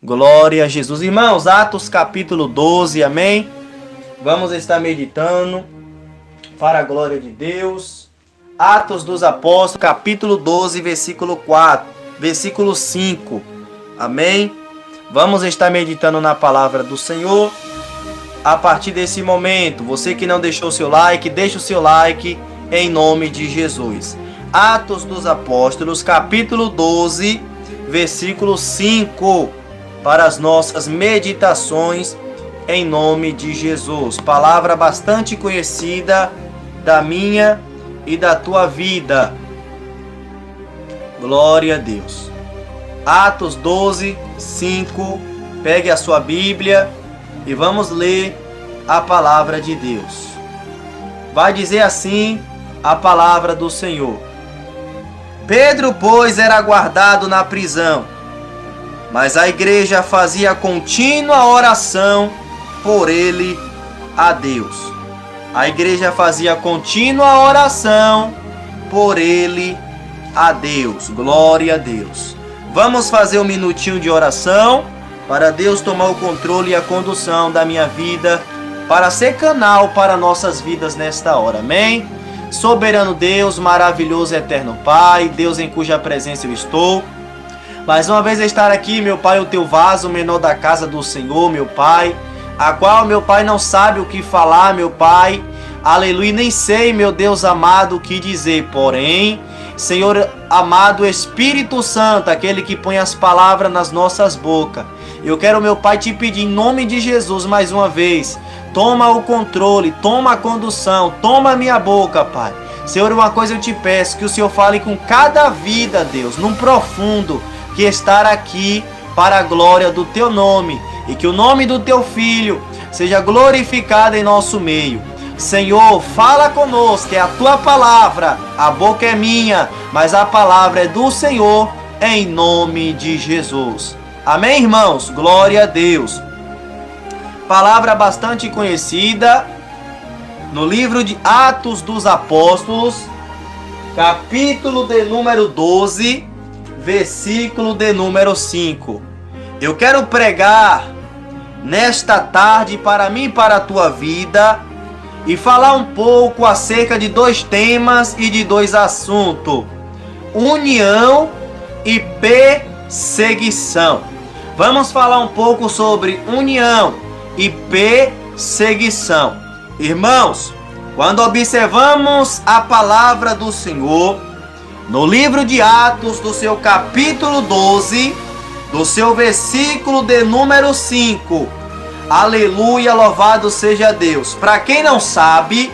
Glória a Jesus. Irmãos, Atos capítulo 12, amém? Vamos estar meditando para a glória de Deus. Atos dos Apóstolos, capítulo 12, versículo 5, amém? Vamos estar meditando na palavra do Senhor a partir desse momento. Você que não deixou seu like, deixa o seu like em nome de Jesus. Atos dos Apóstolos, capítulo 12, versículo 5, para as nossas meditações em nome de Jesus. Palavra bastante conhecida da minha e da tua vida. Glória a Deus. Atos 12, 5. Pegue a sua Bíblia e vamos ler a palavra de Deus. Vai dizer assim a palavra do Senhor. Pedro, pois, era guardado na prisão, mas a igreja fazia contínua oração por ele a Deus. A igreja fazia contínua oração por ele a Deus. Glória a Deus. Vamos fazer um minutinho de oração para Deus tomar o controle e a condução da minha vida, para ser canal para nossas vidas nesta hora. Amém? Soberano Deus, maravilhoso eterno Pai, Deus em cuja presença eu estou. Mais uma vez estar aqui, meu Pai, o teu vaso menor da casa do Senhor, meu Pai, a qual, meu Pai, não sabe o que falar, meu Pai, aleluia, nem sei, meu Deus amado, o que dizer, porém, Senhor amado Espírito Santo, aquele que põe as palavras nas nossas bocas, eu quero, meu Pai, te pedir em nome de Jesus, mais uma vez, toma o controle, toma a condução, toma a minha boca, Pai. Senhor, uma coisa eu te peço, que o Senhor fale com cada vida, Deus, num profundo, que estar aqui para a glória do teu nome, e que o nome do teu filho seja glorificado em nosso meio. Senhor, fala conosco, que é a tua palavra, a boca é minha, mas a palavra é do Senhor, em nome de Jesus. Amém, irmãos? Glória a Deus. Palavra bastante conhecida no livro de Atos dos Apóstolos, capítulo de número 12, versículo de número 5. Eu quero pregar nesta tarde para mim e para a tua vida e falar um pouco acerca de dois temas e de dois assuntos: união e perseguição. Vamos falar um pouco sobre união e perseguição. Irmãos, quando observamos a palavra do Senhor no livro de Atos, do seu capítulo 12, do seu versículo de número 5, aleluia, louvado seja Deus. Para quem não sabe,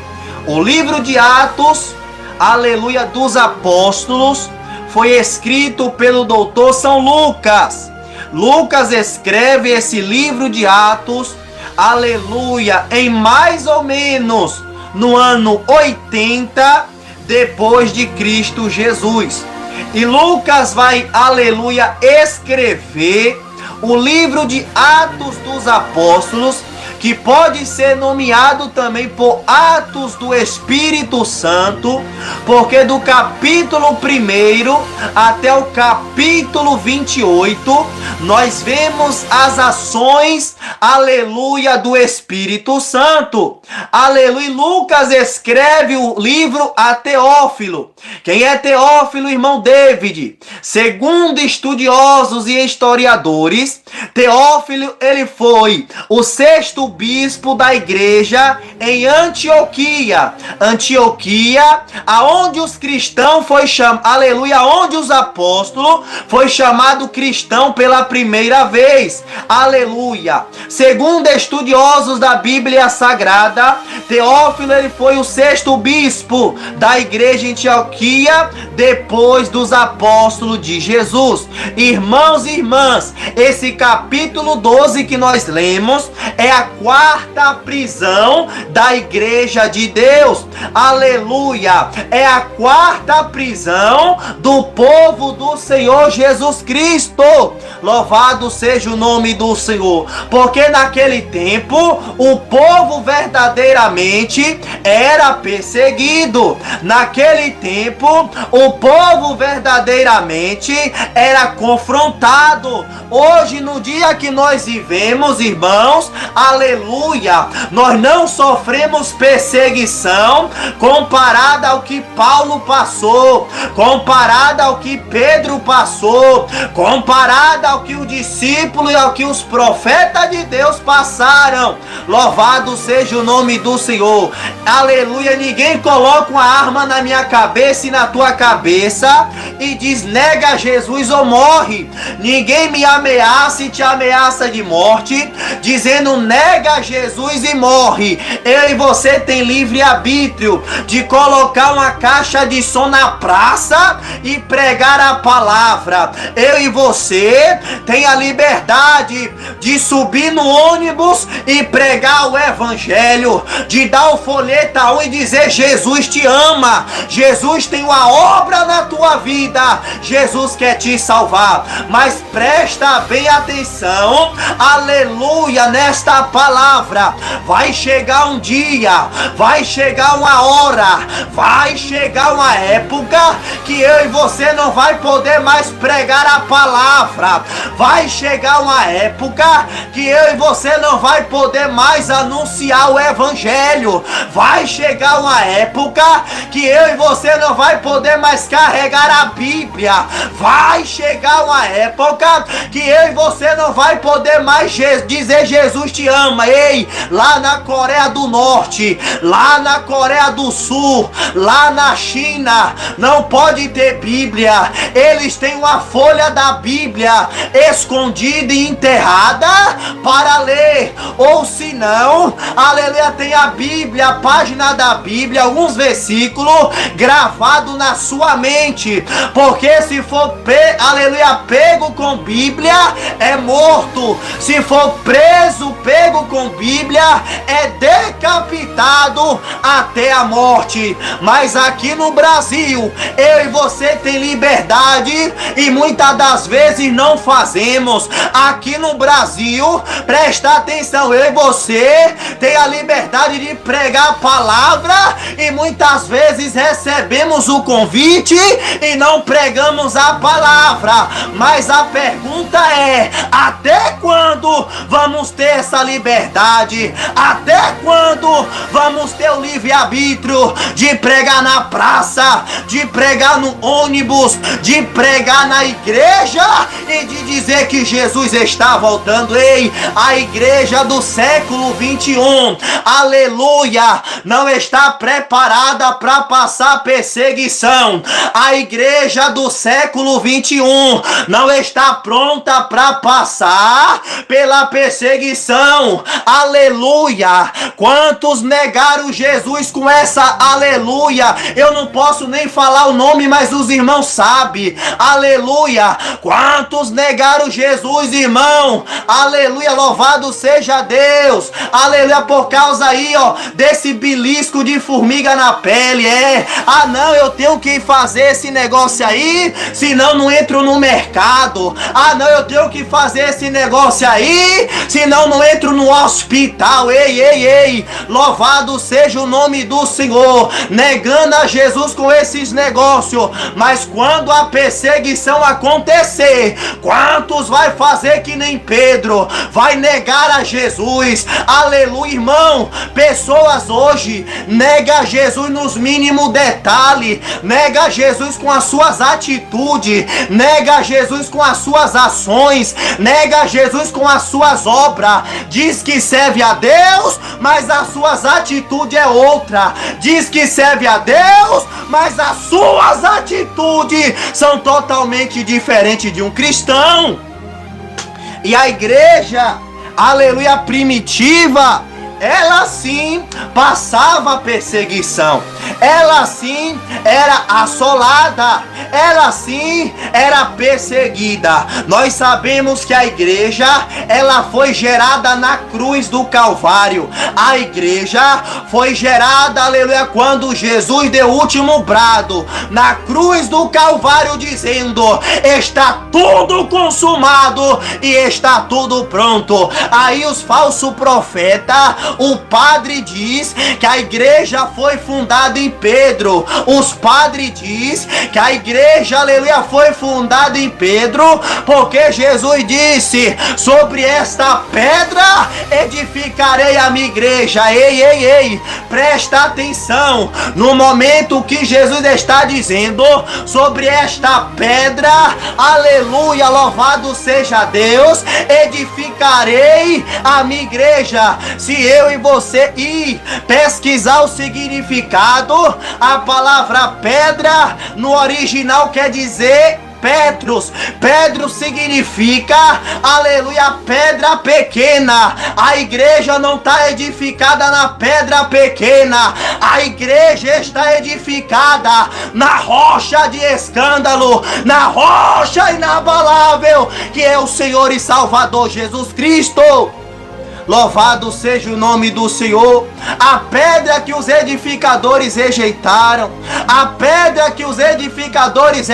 o livro de Atos, aleluia, dos Apóstolos, foi escrito pelo doutor São Lucas. Lucas escreve esse livro de Atos, aleluia, em mais ou menos no ano 80 depois de Cristo Jesus. E Lucas vai, aleluia, escrever o livro de Atos dos Apóstolos, que pode ser nomeado também por Atos do Espírito Santo, porque do capítulo 1 até o capítulo 28, nós vemos as ações, aleluia, do Espírito Santo. Aleluia. Lucas escreve o livro a Teófilo. Quem é Teófilo, irmão David? Segundo estudiosos e historiadores, Teófilo, ele foi o sexto bispo da igreja em Antioquia. Antioquia, aonde os cristãos foi chamados, aleluia, aonde os apóstolos foi chamado cristão pela primeira vez. Aleluia. Segundo estudiosos da Bíblia Sagrada, Teófilo, ele foi o sexto bispo da igreja em Antioquia depois dos apóstolos de Jesus. Irmãos e irmãs, esse capítulo 12 que nós lemos é a quarta prisão da igreja de Deus. Aleluia! É a quarta prisão do povo do Senhor Jesus Cristo. Louvado seja o nome do Senhor. Porque naquele tempo o povo verdadeiramente era perseguido. Naquele tempo o povo verdadeiramente era confrontado. Hoje, no dia que nós vivemos, irmãos, aleluia, nós não sofremos perseguição comparada ao que Paulo passou, comparada ao que Pedro passou, comparada ao que o discípulo e ao que os profetas de Deus passaram. Louvado seja o nome do Senhor. Aleluia. Ninguém coloca uma arma na minha cabeça e na tua cabeça e diz: nega Jesus ou morre. Ninguém me ameaça e te ameaça de morte dizendo: nega Jesus e morre. Eu e você tem livre arbítrio de colocar uma caixa de som na praça e pregar a palavra. Eu e você tem a liberdade de subir no ônibus e pregar o evangelho, de dar o folheto a um e dizer: Jesus te ama, Jesus tem uma obra na tua vida, Jesus quer te salvar. Mas presta bem atenção, aleluia, nesta palavra. Vai chegar um dia, vai chegar uma hora, vai chegar uma época que eu e você não vai poder mais pregar a palavra. Vai chegar uma época que eu e você não vai poder mais anunciar o evangelho. Vai chegar uma época que eu e você não vai poder mais carregar a Bíblia. Vai chegar uma época que eu e você não vai poder mais dizer: Jesus te ama. Ei, lá na Coreia do Norte, lá na Coreia do Sul, lá na China, não pode ter Bíblia. Eles têm uma folha da Bíblia escondida e enterrada para ler. Ou se não, aleluia, tem a Bíblia, a página da Bíblia, alguns versículos gravados na sua mente. Porque se for, aleluia, pego com Bíblia, é morto. Se for preso, pego com Bíblia, é decapitado até a morte. Mas aqui no Brasil, eu e você tem liberdade e muitas das vezes não fazemos. Aqui no Brasil, presta atenção, eu e você tem a liberdade de pregar a palavra e muitas vezes recebemos o convite e não pregamos a palavra. Mas a pergunta é: até quando vamos ter essa liberdade? Até quando vamos ter o livre-arbítrio de pregar na praça, de pregar no ônibus, de pregar na igreja e de dizer que Jesus está voltando? Ei, a igreja do século 21, aleluia, não está preparada para passar perseguição. A igreja do século 21 não está pronta para passar pela perseguição. Aleluia. Quantos negaram Jesus com essa aleluia? Eu não posso nem falar o nome, mas os irmãos sabem. Aleluia. Quantos negaram Jesus, irmão? Aleluia. Louvado seja Deus. Aleluia. Por causa aí, ó, desse belisco de formiga na pele. Ah, não, eu tenho que fazer esse negócio aí, senão não entro no mercado. Ah, não, eu tenho que fazer esse negócio aí, senão não entro no hospital. Ei, louvado seja o nome do Senhor. Negando a Jesus com esses negócios. Mas quando a perseguição acontecer, quantos vai fazer que nem Pedro? Vai negar a Jesus. Aleluia, irmão. Pessoas hoje negam Jesus nos mínimos detalhes. Nega Jesus com as suas atitudes. Nega Jesus com as suas ações. Nega Jesus com as suas obras. Diz que serve a Deus, mas as suas atitudes é outra. Diz que serve a Deus, mas as suas atitudes são totalmente diferentes de um cristão. E a igreja, aleluia, primitiva, ela sim passava perseguição, ela sim era assolada, ela sim era perseguida. Nós sabemos que a igreja, ela foi gerada na cruz do Calvário. A igreja foi gerada, aleluia, quando Jesus deu o último brado na cruz do Calvário, dizendo: está tudo consumado e está tudo pronto. Aí os falsos profetas, o padre diz que a igreja foi fundada em Pedro. Os padres diz que a igreja, aleluia, foi fundada em Pedro, porque Jesus disse: sobre esta pedra edificarei a minha igreja. Ei, presta atenção no momento que Jesus está dizendo: sobre esta pedra, aleluia, louvado seja Deus, edificarei a minha igreja. Se eu e você ir pesquisar o significado, a palavra pedra no original quer dizer Petros. Pedro significa, aleluia, pedra pequena. A igreja não está edificada na pedra pequena, a igreja está edificada na rocha de escândalo, na rocha inabalável, que é o Senhor e Salvador Jesus Cristo. Louvado seja o nome do Senhor. A pedra que os edificadores rejeitaram, a pedra que os edificadores,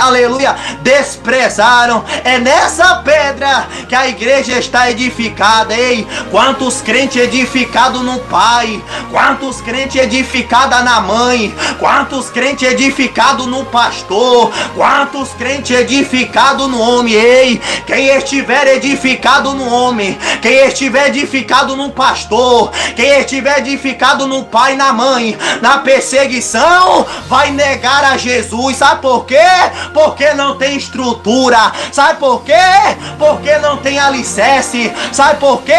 aleluia, desprezaram, é nessa pedra que a igreja está edificada. Ei, quantos crentes edificados no Pai, quantos crentes edificados na mãe, quantos crentes edificados no pastor, quantos crentes edificados no homem. Ei, quem estiver edificado no homem, quem estiver edificado no pastor, quem estiver edificado no pai e na mãe, na perseguição, vai negar a Jesus. Sabe por quê? Porque não tem estrutura. Sabe por quê? Porque não tem alicerce. Sabe por quê?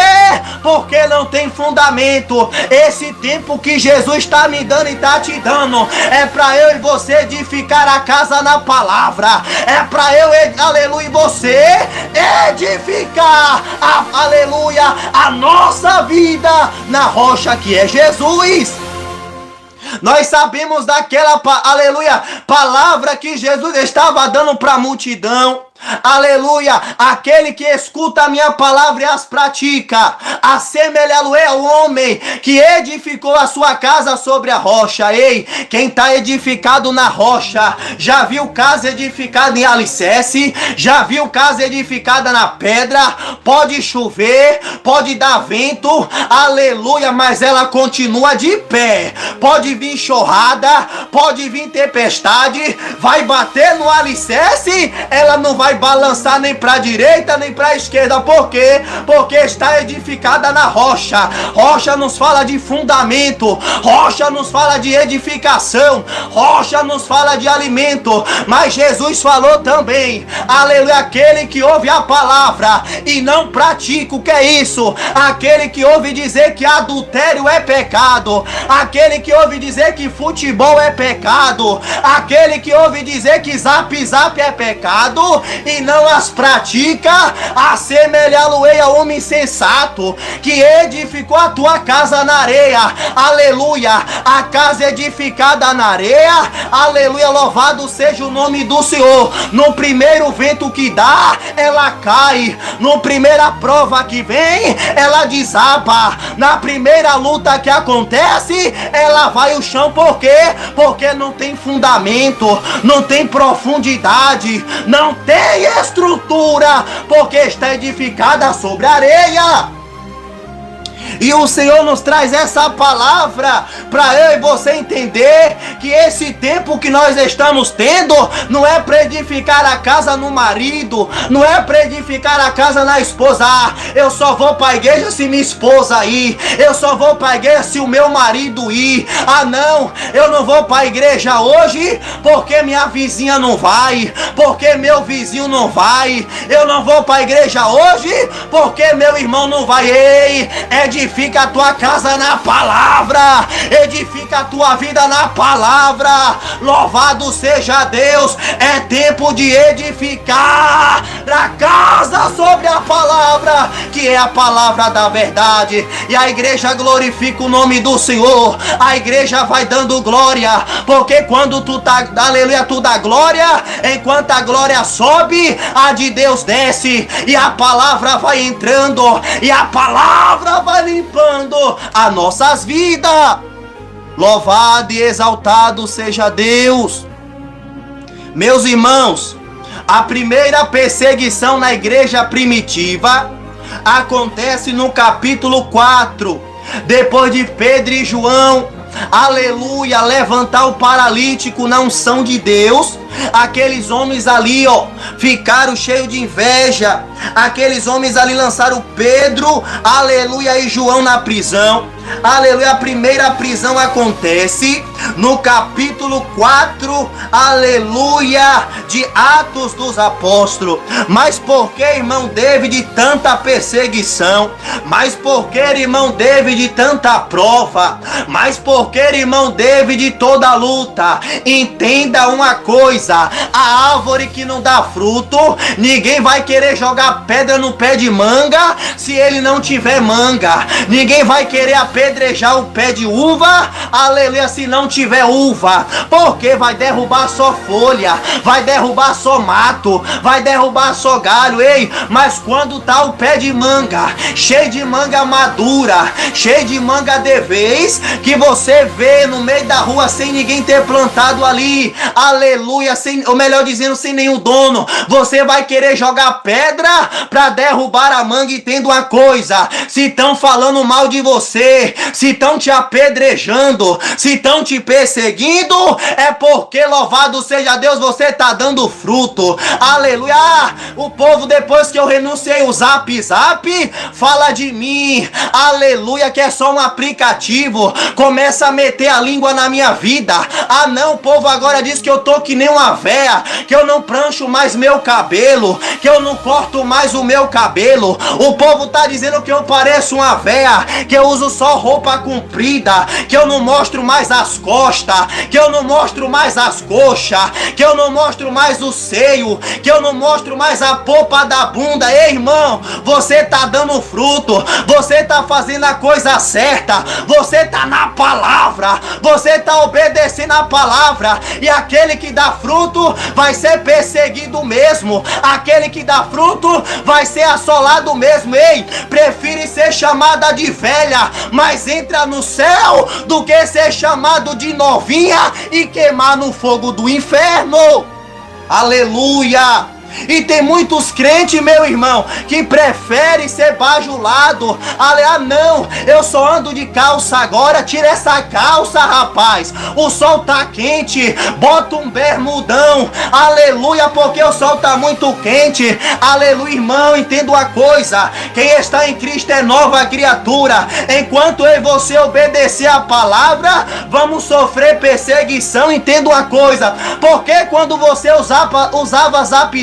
Porque não tem fundamento. Esse tempo que Jesus está me dando e está te dando é para eu e você edificar a casa na palavra. É para eu, aleluia, e você edificar, aleluia, a nossa vida na rocha que é Jesus. Nós sabemos daquela, aleluia, palavra que Jesus estava dando para a multidão. Aleluia, aquele que escuta a minha palavra e as pratica, assemelhá-lo é o homem que edificou a sua casa sobre a rocha. Ei, quem está edificado na rocha, já viu casa edificada em alicerce? Já viu casa edificada na pedra? Pode chover, pode dar vento, aleluia, mas ela continua de pé. Pode vir enxurrada, pode vir tempestade, vai bater no alicerce, ela não vai balançar nem para a direita nem para a esquerda. Por quê? Porque está edificada na rocha. Rocha nos fala de fundamento, rocha nos fala de edificação, rocha nos fala de alimento. Mas Jesus falou também, aleluia, aquele que ouve a palavra e não pratica. O que é isso? Aquele que ouve dizer que adultério é pecado, aquele que ouve dizer que futebol é pecado, aquele que ouve dizer que zap é pecado e não as pratica, assemelhá-lo-ei a homem insensato que edificou a tua casa na areia. Aleluia, a casa edificada na areia, aleluia, louvado seja o nome do Senhor. No primeiro vento que dá, ela cai. No primeira prova que vem, ela desaba. Na primeira luta que acontece, ela vai ao chão. Por quê? Porque não tem fundamento, não tem profundidade, não tem estrutura, porque está edificada sobre a areia. E o Senhor nos traz essa palavra para eu e você entender que esse tempo que nós estamos tendo não é para edificar a casa no marido, não é para edificar a casa na esposa. Ah, eu só vou para a igreja se minha esposa ir, eu só vou para a igreja se o meu marido ir. Ah não, eu não vou para a igreja hoje porque minha vizinha não vai, porque meu vizinho não vai. Eu não vou para a igreja hoje porque meu irmão não vai. Ei, edifica a tua casa na palavra, edifica a tua vida na palavra. Louvado seja Deus. É tempo de edificar a casa sobre a palavra, que é a palavra da verdade. E a igreja glorifica o nome do Senhor. A igreja vai dando glória, porque quando tu tá, aleluia, tu dá glória, enquanto a glória sobe, a de Deus desce, e a palavra vai entrando, e a palavra vai limpando as nossas vidas. Louvado e exaltado seja Deus. Meus irmãos, a primeira perseguição na igreja primitiva acontece no capítulo 4, depois de Pedro e João, aleluia, levantar o paralítico na unção de Deus. Aqueles homens ali, ó, ficaram cheios de inveja. Aqueles homens ali lançaram Pedro, aleluia, e João na prisão. Aleluia, a primeira prisão acontece no capítulo 4, aleluia, de Atos dos Apóstolos. Mas por que, irmão David, tanta perseguição? Mas por que, irmão David, tanta prova? Mas por que, irmão David, toda luta? Entenda uma coisa: a árvore que não dá fruto, ninguém vai querer jogar pedra no pé de manga se ele não tiver manga. Ninguém vai querer apedrejar o pé de uva, aleluia, se não tiver uva, porque vai derrubar só folha, vai derrubar só mato, vai derrubar só galho. Ei, mas quando tá o pé de manga, cheio de manga madura, cheio de manga de vez, que você vê no meio da rua sem ninguém ter plantado ali, aleluia, sem, ou melhor dizendo, sem nenhum dono, você vai querer jogar pedra para derrubar a manga. E tendo uma coisa: se estão falando mal de você, se estão te apedrejando, se estão te perseguindo, é porque, louvado seja Deus, você está dando fruto. Aleluia. O povo, depois que eu renunciei o Zap, fala de mim, aleluia, que é só um aplicativo, começa a meter a língua na minha vida. Ah não, o povo agora diz que eu tô que nem uma véia, que eu não prancho mais meu cabelo, que eu não corto mais o meu cabelo. O povo tá dizendo que eu pareço uma véia, que eu uso só roupa comprida, que eu não mostro mais as costas, que eu não mostro mais as coxas, que eu não mostro mais o seio, que eu não mostro mais a polpa da bunda. Ei, irmão, você tá dando fruto, você tá fazendo a coisa certa, você tá na palavra, você tá obedecendo a palavra. E aquele que dá fruto vai ser perseguido mesmo, aquele que dá fruto vai ser assolado mesmo. Ei, prefere ser chamada de velha, mas entra no céu, do que ser chamado de novinha e queimar no fogo do inferno. Aleluia. E tem muitos crentes, meu irmão, que preferem ser bajulado. Ah não, eu só ando de calça agora. Tira essa calça, rapaz, o sol tá quente. Bota um bermudão, aleluia, porque o sol tá muito quente. Aleluia, irmão, entenda uma coisa: quem está em Cristo é nova criatura. Enquanto eu e você obedecer a palavra, vamos sofrer perseguição. Entenda uma coisa: porque quando você usava Zap,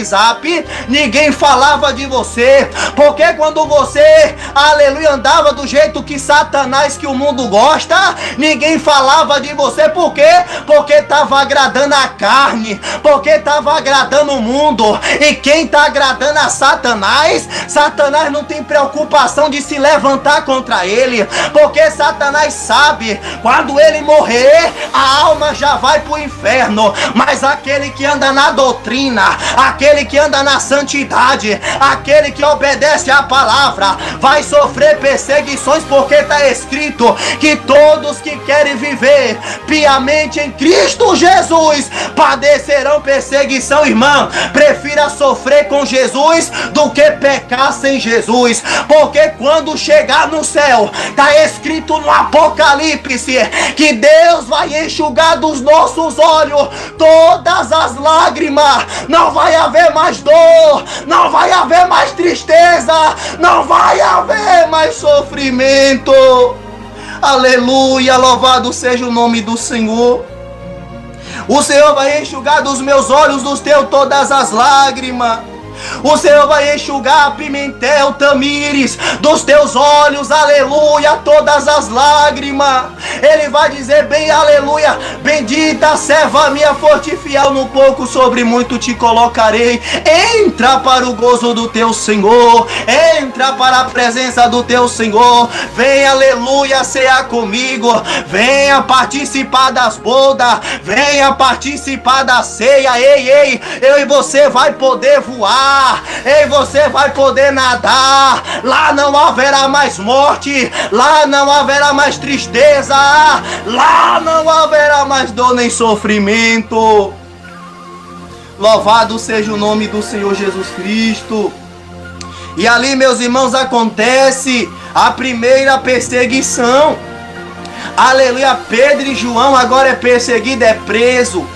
ninguém falava de você? Porque quando você, aleluia, andava do jeito que Satanás, que o mundo gosta, ninguém falava de você? Por quê? Porque estava agradando a carne, porque estava agradando o mundo. E quem está agradando a Satanás, Satanás não tem preocupação de se levantar contra ele, porque Satanás sabe, quando ele morrer, a alma já vai para o inferno. Mas aquele que anda na doutrina, aquele que anda na santidade, aquele que obedece à palavra, vai sofrer perseguições, porque está escrito que todos que querem viver piamente em Cristo Jesus padecerão perseguição. Irmão, prefira sofrer com Jesus do que pecar sem Jesus, porque quando chegar no céu, está escrito no Apocalipse que Deus vai enxugar dos nossos olhos todas as lágrimas. Não vai haver mais dor, não vai haver mais tristeza, não vai haver mais sofrimento. Aleluia, louvado seja o nome do Senhor. O Senhor vai enxugar dos meus olhos, dos teus, todas as lágrimas. O Senhor vai enxugar Pimentel, Tamires, dos teus olhos, aleluia, todas as lágrimas. Ele vai dizer bem, aleluia, bendita serva minha, forte e fiel, no pouco sobre muito te colocarei. Entra para o gozo do teu Senhor, entra para a presença do teu Senhor. Vem, aleluia, cear comigo, venha participar das bodas, venha participar da ceia. Ei, eu e você vai poder voar, ei, você vai poder nadar. Lá não haverá mais morte, lá não haverá mais tristeza, lá não haverá mais dor nem sofrimento. Louvado seja o nome do Senhor Jesus Cristo. E ali, meus irmãos, acontece a primeira perseguição. Aleluia, Pedro e João agora é perseguido, é preso.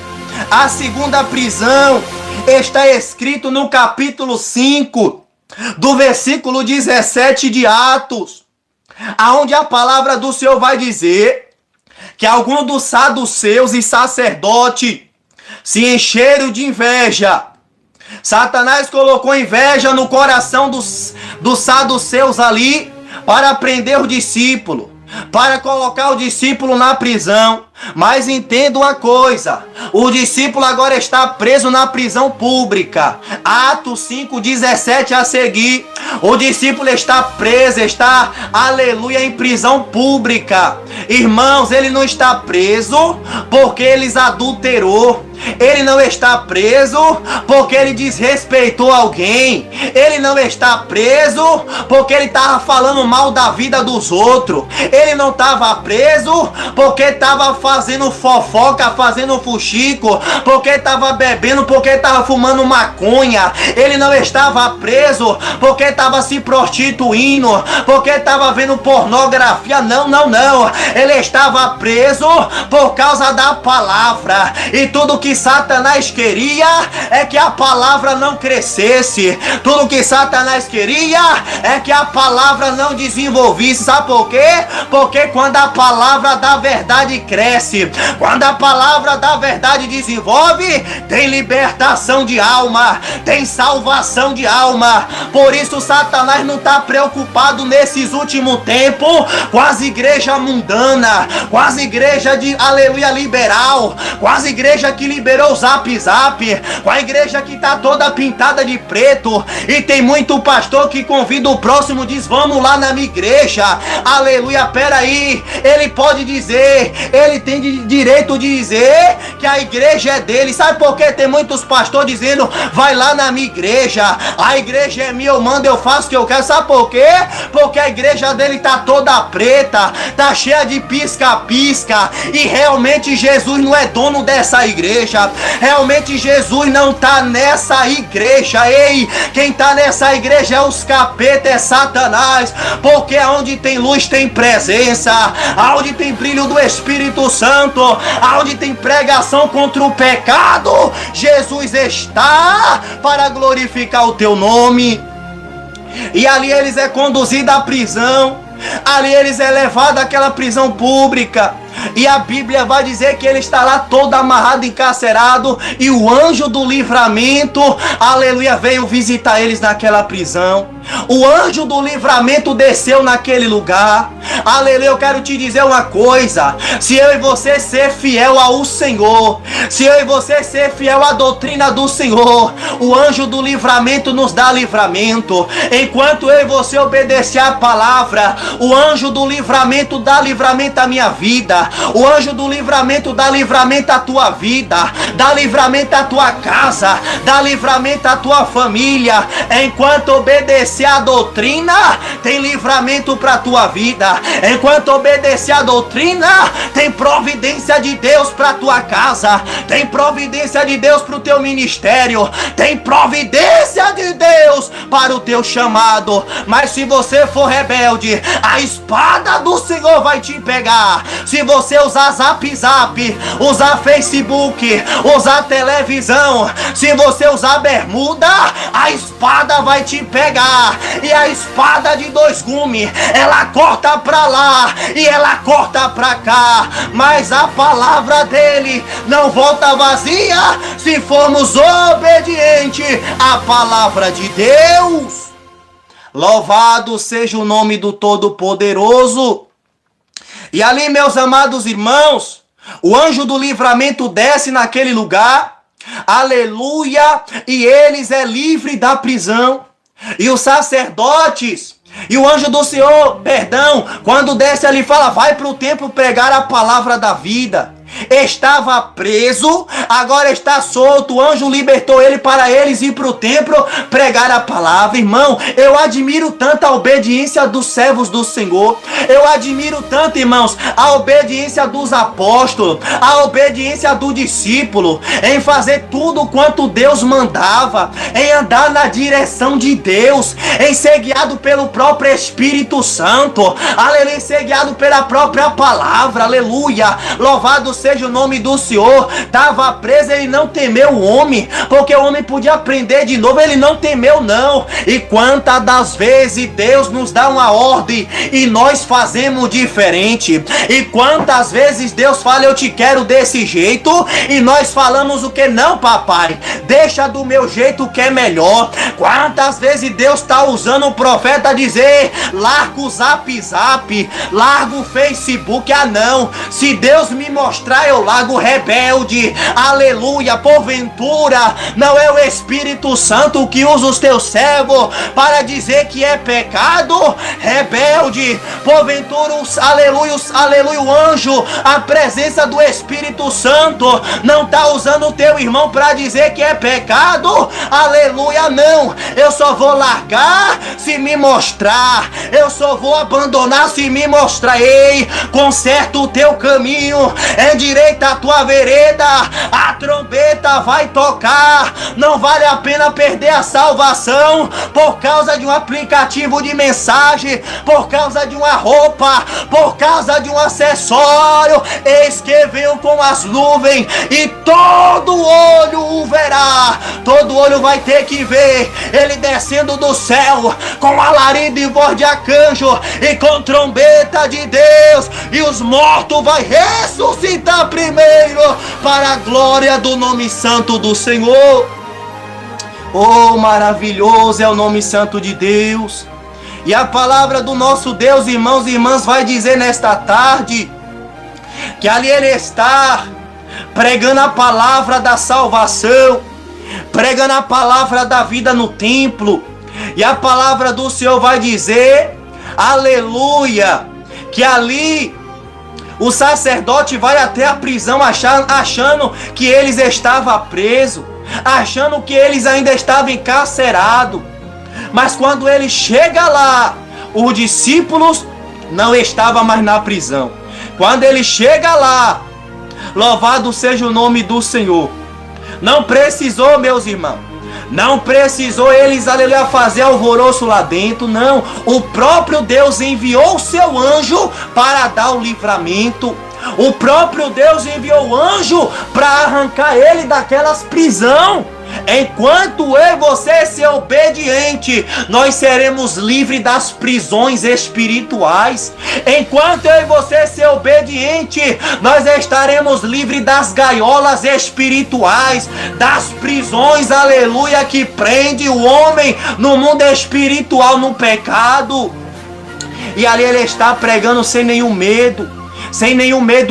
A segunda prisão está escrito no capítulo 5, do versículo 17 de Atos, aonde a palavra do Senhor vai dizer que alguns dos saduceus e sacerdotes se encheram de inveja. Satanás colocou inveja no coração dos saduceus ali para prender o discípulo, para colocar o discípulo na prisão. Mas entenda uma coisa, o discípulo agora está preso na prisão pública. Atos 5:17 a seguir, o discípulo está preso, está, aleluia, em prisão pública. Irmãos, ele não está preso porque ele adulterou, ele não está preso porque ele desrespeitou alguém, ele não está preso porque ele estava falando mal da vida dos outros, ele não estava preso porque estava fazendo fofoca, fazendo fuxico, porque estava bebendo, porque estava fumando maconha. Ele não estava preso porque estava se prostituindo, porque estava vendo pornografia. Não. Ele estava preso por causa da palavra. E tudo que Satanás queria é que a palavra não crescesse. Tudo que Satanás queria é que a palavra não desenvolvesse. Sabe por quê? Porque quando a palavra da verdade cresce, quando a palavra da verdade desenvolve, tem libertação de alma, tem salvação de alma. Por isso Satanás não está preocupado nesses últimos tempos com as igrejas mundanas, com as igrejas de, aleluia, liberal, com as igrejas que liberou o Zap, com a igreja que está toda pintada de preto. E tem muito pastor que convida o próximo, diz, vamos lá na minha igreja. Aleluia, peraí, ele pode dizer, ele tem direito de dizer que a igreja é dele. Sabe por que tem muitos pastores dizendo, vai lá na minha igreja, a igreja é minha, eu mando, eu faço o que eu quero. Sabe por quê? Porque a igreja dele tá toda preta, tá cheia de pisca-pisca, e realmente Jesus não é dono dessa igreja, realmente Jesus não tá nessa igreja. Ei, quem tá nessa igreja é os capeta, é Satanás, porque onde tem luz tem presença, onde tem brilho do Espírito Santo, onde tem pregação contra o pecado, Jesus está para glorificar o teu nome. E ali eles é conduzido à prisão, ali eles é levado àquela prisão pública. E a Bíblia vai dizer que ele está lá todo amarrado, encarcerado, e o anjo do livramento, aleluia, veio visitar eles naquela prisão. O anjo do livramento desceu naquele lugar. Aleluia, eu quero te dizer uma coisa: se eu e você ser fiel ao Senhor, se eu e você ser fiel à doutrina do Senhor, o anjo do livramento nos dá livramento. Enquanto eu e você obedecer a palavra, o anjo do livramento dá livramento à minha vida. O anjo do livramento dá livramento à tua vida, dá livramento à tua casa, dá livramento à tua família. Enquanto obedecer a doutrina, tem livramento para a tua vida. Enquanto obedecer a doutrina, tem providência de Deus para a tua casa, tem providência de Deus para o teu ministério, tem providência de Deus para o teu chamado. Mas se você for rebelde, a espada do Senhor vai te pegar. Se você usar Zap, usar Facebook, usar televisão, se você usar bermuda, a espada vai te pegar. lá, e a espada de dois gumes, ela corta pra lá e ela corta pra cá, mas a palavra dele não volta vazia se formos obedientes à palavra de Deus. Louvado seja o nome do Todo-Poderoso. E ali, meus amados irmãos, o anjo do livramento desce naquele lugar, aleluia, e eles é livre da prisão. E os sacerdotes e o anjo do Senhor, quando desce ali, fala: vai para o templo pregar a palavra da vida. Estava preso, agora está solto. O anjo libertou ele para eles ir para o templo pregar a palavra. Irmão, eu admiro tanto a obediência dos servos do Senhor. Eu admiro tanto, irmãos, a obediência dos apóstolos, a obediência do discípulo, em fazer tudo quanto Deus mandava, em andar na direção de Deus, em ser guiado pelo próprio Espírito Santo, aleluia, ser guiado pela própria palavra, aleluia. Louvado seja o nome do Senhor. Estava preso, ele não temeu o homem, porque o homem podia aprender de novo, ele não temeu não. E quantas das vezes Deus nos dá uma ordem e nós fazemos diferente, e quantas vezes Deus fala: eu te quero desse jeito, e nós falamos o que? Não, papai, deixa do meu jeito que é melhor. Quantas vezes Deus está usando um profeta a dizer: larga o Zap, larga o Facebook. Ah não, se Deus me mostrar, eu largo. Rebelde, aleluia. Porventura não é o Espírito Santo que usa os teus servos para dizer que é pecado? Rebelde, porventura aleluia, o anjo, a presença do Espírito Santo, não está usando o teu irmão para dizer que é pecado? Aleluia, não. Eu só vou largar se me mostrar, eu só vou abandonar se me mostrar. Ei, conserta o teu caminho, endireita a tua vereda, a trombeta vai tocar. Não vale a pena perder a salvação por causa de um aplicativo de mensagem, por causa de uma roupa, por causa de um acessório. Eis que venho com as nuvens e todo olho o verá. Todo olho vai ter que ver ele descendo do céu com alarido e voz de arcanjo e com trombeta de Deus, e os mortos vai ressuscitar primeiro para a glória do nome santo do Senhor. Oh, maravilhoso é o nome santo de Deus. E a palavra do nosso Deus, irmãos e irmãs, vai dizer nesta tarde que ali ele está pregando a palavra da salvação, pregando a palavra da vida no templo. E a palavra do Senhor vai dizer, aleluia, que ali o sacerdote vai até a prisão achando que eles estavam presos, achando que eles ainda estavam encarcerados. Mas quando ele chega lá, os discípulos não estavam mais na prisão. Quando ele chega lá, louvado seja o nome do Senhor, não precisou, meus irmãos, não precisou eles, aleluia, fazer alvoroço lá dentro, não. O próprio Deus enviou o seu anjo para dar o livramento. O próprio Deus enviou o anjo para arrancar ele daquelas prisões. Enquanto eu e você ser obediente, nós seremos livres das prisões espirituais. Enquanto eu e você ser obediente, nós estaremos livres das gaiolas espirituais, das prisões, aleluia, que prende o homem no mundo espiritual, no pecado. E ali ele está pregando sem nenhum medo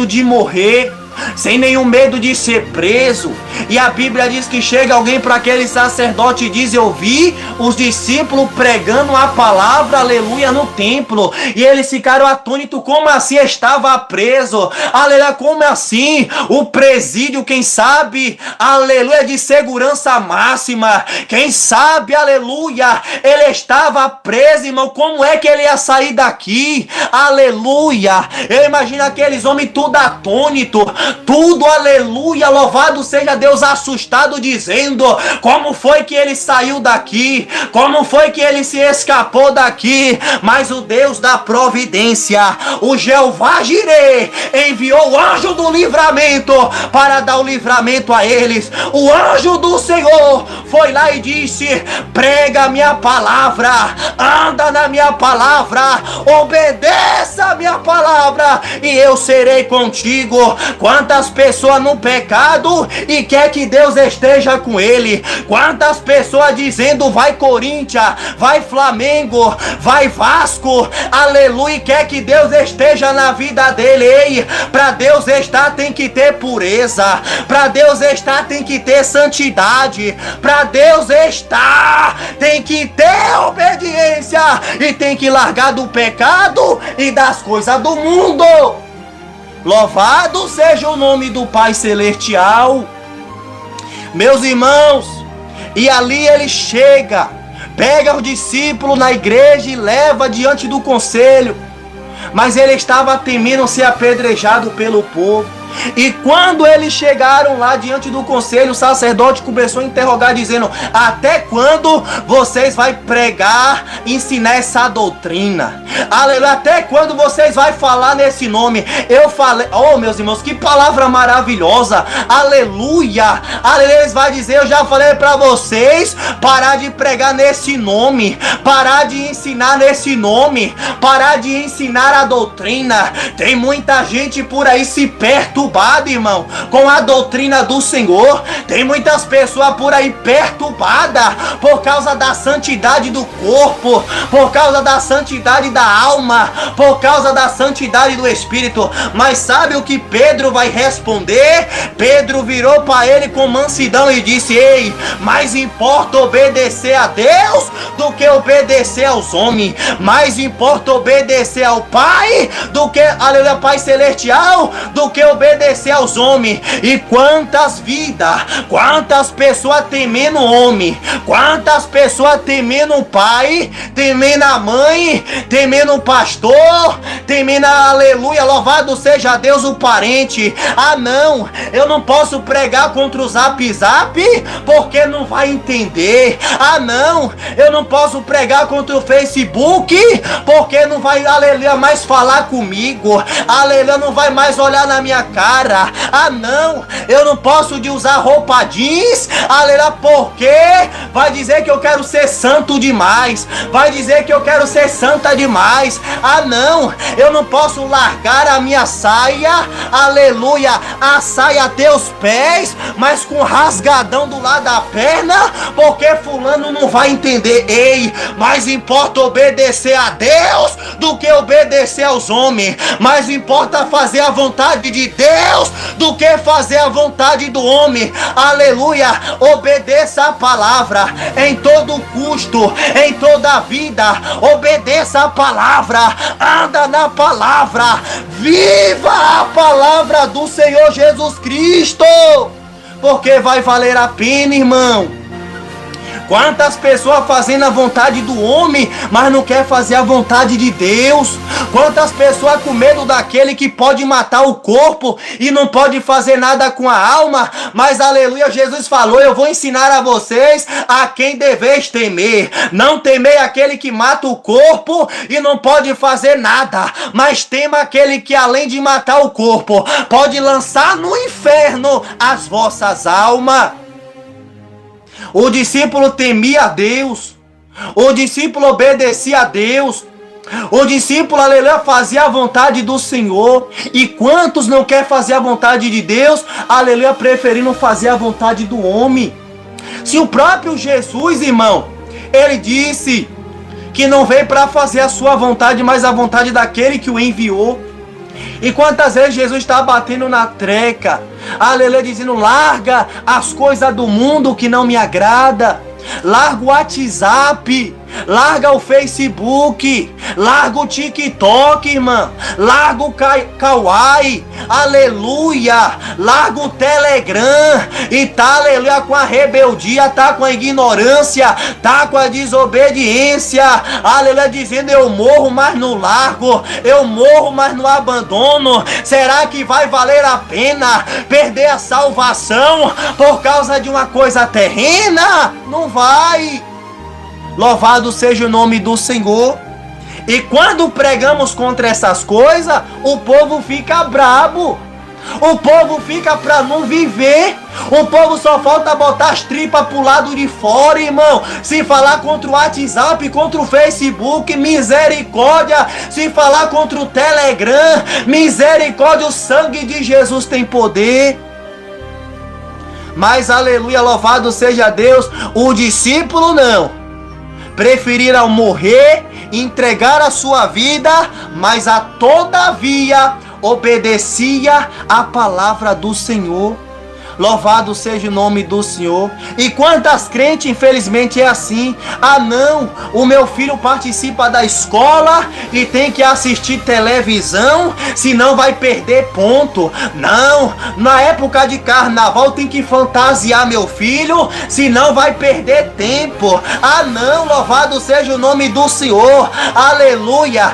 de morrer, sem nenhum medo de ser preso. E a Bíblia diz que chega alguém para aquele sacerdote e diz: eu vi os discípulos pregando a palavra, aleluia, no templo. E eles ficaram atônitos. Como assim estava preso? Aleluia, como assim? O presídio, quem sabe, aleluia, de segurança máxima, quem sabe, aleluia, ele estava preso, irmão. Como é que ele ia sair daqui? Aleluia. Eu imagino aqueles homens tudo atônitos, Tudo, aleluia, louvado seja Deus, assustado, dizendo: como foi que ele saiu daqui? Como foi que ele se escapou daqui? Mas o Deus da providência, o Jeová Jireh, enviou o anjo do livramento para dar o livramento a eles. O anjo do Senhor foi lá e disse: prega a minha palavra, anda na minha palavra, obedeça a minha palavra e eu serei contigo. Quantas pessoas no pecado e quer que Deus esteja com ele? Quantas pessoas dizendo: vai Corinthians, vai Flamengo, vai Vasco, aleluia, e quer que Deus esteja na vida dele. Ei, para Deus estar tem que ter pureza, para Deus estar tem que ter santidade, para Deus estar tem que ter obediência e tem que largar do pecado e das coisas do mundo. Louvado seja o nome do Pai Celestial. Meus irmãos, e ali ele chega, pega os discípulos na igreja e leva diante do conselho. Mas ele estava temendo ser apedrejado pelo povo. E quando eles chegaram lá diante do conselho, o sacerdote começou a interrogar, dizendo: até quando vocês vão pregar, ensinar essa doutrina? Aleluia, até quando vocês vão falar nesse nome? Eu falei, oh meus irmãos, que palavra maravilhosa, aleluia, aleluia. Eles vão dizer: eu já falei para vocês parar de pregar nesse nome, parar de ensinar nesse nome, parar de ensinar a doutrina. Tem muita gente por aí se perturbando, irmão, com a doutrina do Senhor. Tem muitas pessoas por aí perturbadas por causa da santidade do corpo, por causa da santidade da alma, por causa da santidade do espírito. Mas sabe o que Pedro vai responder? Pedro virou para ele com mansidão e disse: ei, mais importa obedecer a Deus do que obedecer aos homens. Mais importa obedecer ao Pai do que, aleluia, Pai Celestial, do que obedecer aos homens. E quantas vidas, quantas pessoas temendo o homem, quantas pessoas temendo o pai, temendo a mãe, temendo o pastor, temendo, aleluia, louvado seja Deus, o parente. Ah não, eu não posso pregar contra o Zap Zap porque não vai entender. Ah não, eu não posso pregar contra o Facebook porque não vai, aleluia, mais falar comigo. Aleluia, não vai mais olhar na minha cara. Ah não, eu não posso de usar roupa jeans, aleluia, porque vai dizer que eu quero ser santo demais, vai dizer que eu quero ser santa demais. Ah não, eu não posso largar a minha saia, aleluia, a saia até os pés, mas com rasgadão do lado da perna, porque fulano não vai entender. Ei, mais importa obedecer a Deus do que obedecer aos homens. Mais importa fazer a vontade de Deus do que fazer a vontade do homem. Aleluia, obedeça a palavra em todo custo, em toda a vida. Obedeça a palavra, anda na palavra, viva a palavra do Senhor Jesus Cristo, porque vai valer a pena, irmão. Quantas pessoas fazendo a vontade do homem, mas não quer fazer a vontade de Deus? Quantas pessoas com medo daquele que pode matar o corpo e não pode fazer nada com a alma? Mas aleluia, Jesus falou: eu vou ensinar a vocês a quem deveis temer. Não temei aquele que mata o corpo e não pode fazer nada, mas tema aquele que, além de matar o corpo, pode lançar no inferno as vossas almas. O discípulo temia a Deus, o discípulo obedecia a Deus, o discípulo, aleluia, fazia a vontade do Senhor. E quantos não quer fazer a vontade de Deus, aleluia, preferindo fazer a vontade do homem? Se o próprio Jesus, irmão, ele disse que não veio para fazer a sua vontade, mas a vontade daquele que o enviou. E quantas vezes Jesus está batendo na treca, aleluia, dizendo: larga as coisas do mundo que não me agrada, larga o WhatsApp, Larga o Facebook, larga o TikTok, irmão, larga o Kawaii, aleluia, larga o Telegram e tá, aleluia, com a rebeldia, tá com a ignorância, tá com a desobediência, aleluia, dizendo eu morro, mas não largo, eu morro, mas não abandono. Será que vai valer a pena perder a salvação por causa de uma coisa terrena? Não vai. Louvado seja o nome do Senhor. E quando pregamos contra essas coisas, o povo fica brabo. O povo fica pra não viver. O povo só falta botar as tripas pro lado de fora, irmão. Se falar contra o WhatsApp, contra o Facebook, misericórdia. Se falar contra o Telegram, misericórdia. O sangue de Jesus tem poder. Mas aleluia, louvado seja Deus. O discípulo não. Preferiram morrer, entregar a sua vida, mas a todavia obedecia a palavra do Senhor. Louvado seja o nome do Senhor. E quantas crentes, infelizmente, é assim. Ah não, o meu filho participa da escola e tem que assistir televisão, senão vai perder ponto. Não, na época de carnaval tem que fantasiar meu filho, senão vai perder tempo. Ah não, louvado seja o nome do Senhor. Aleluia,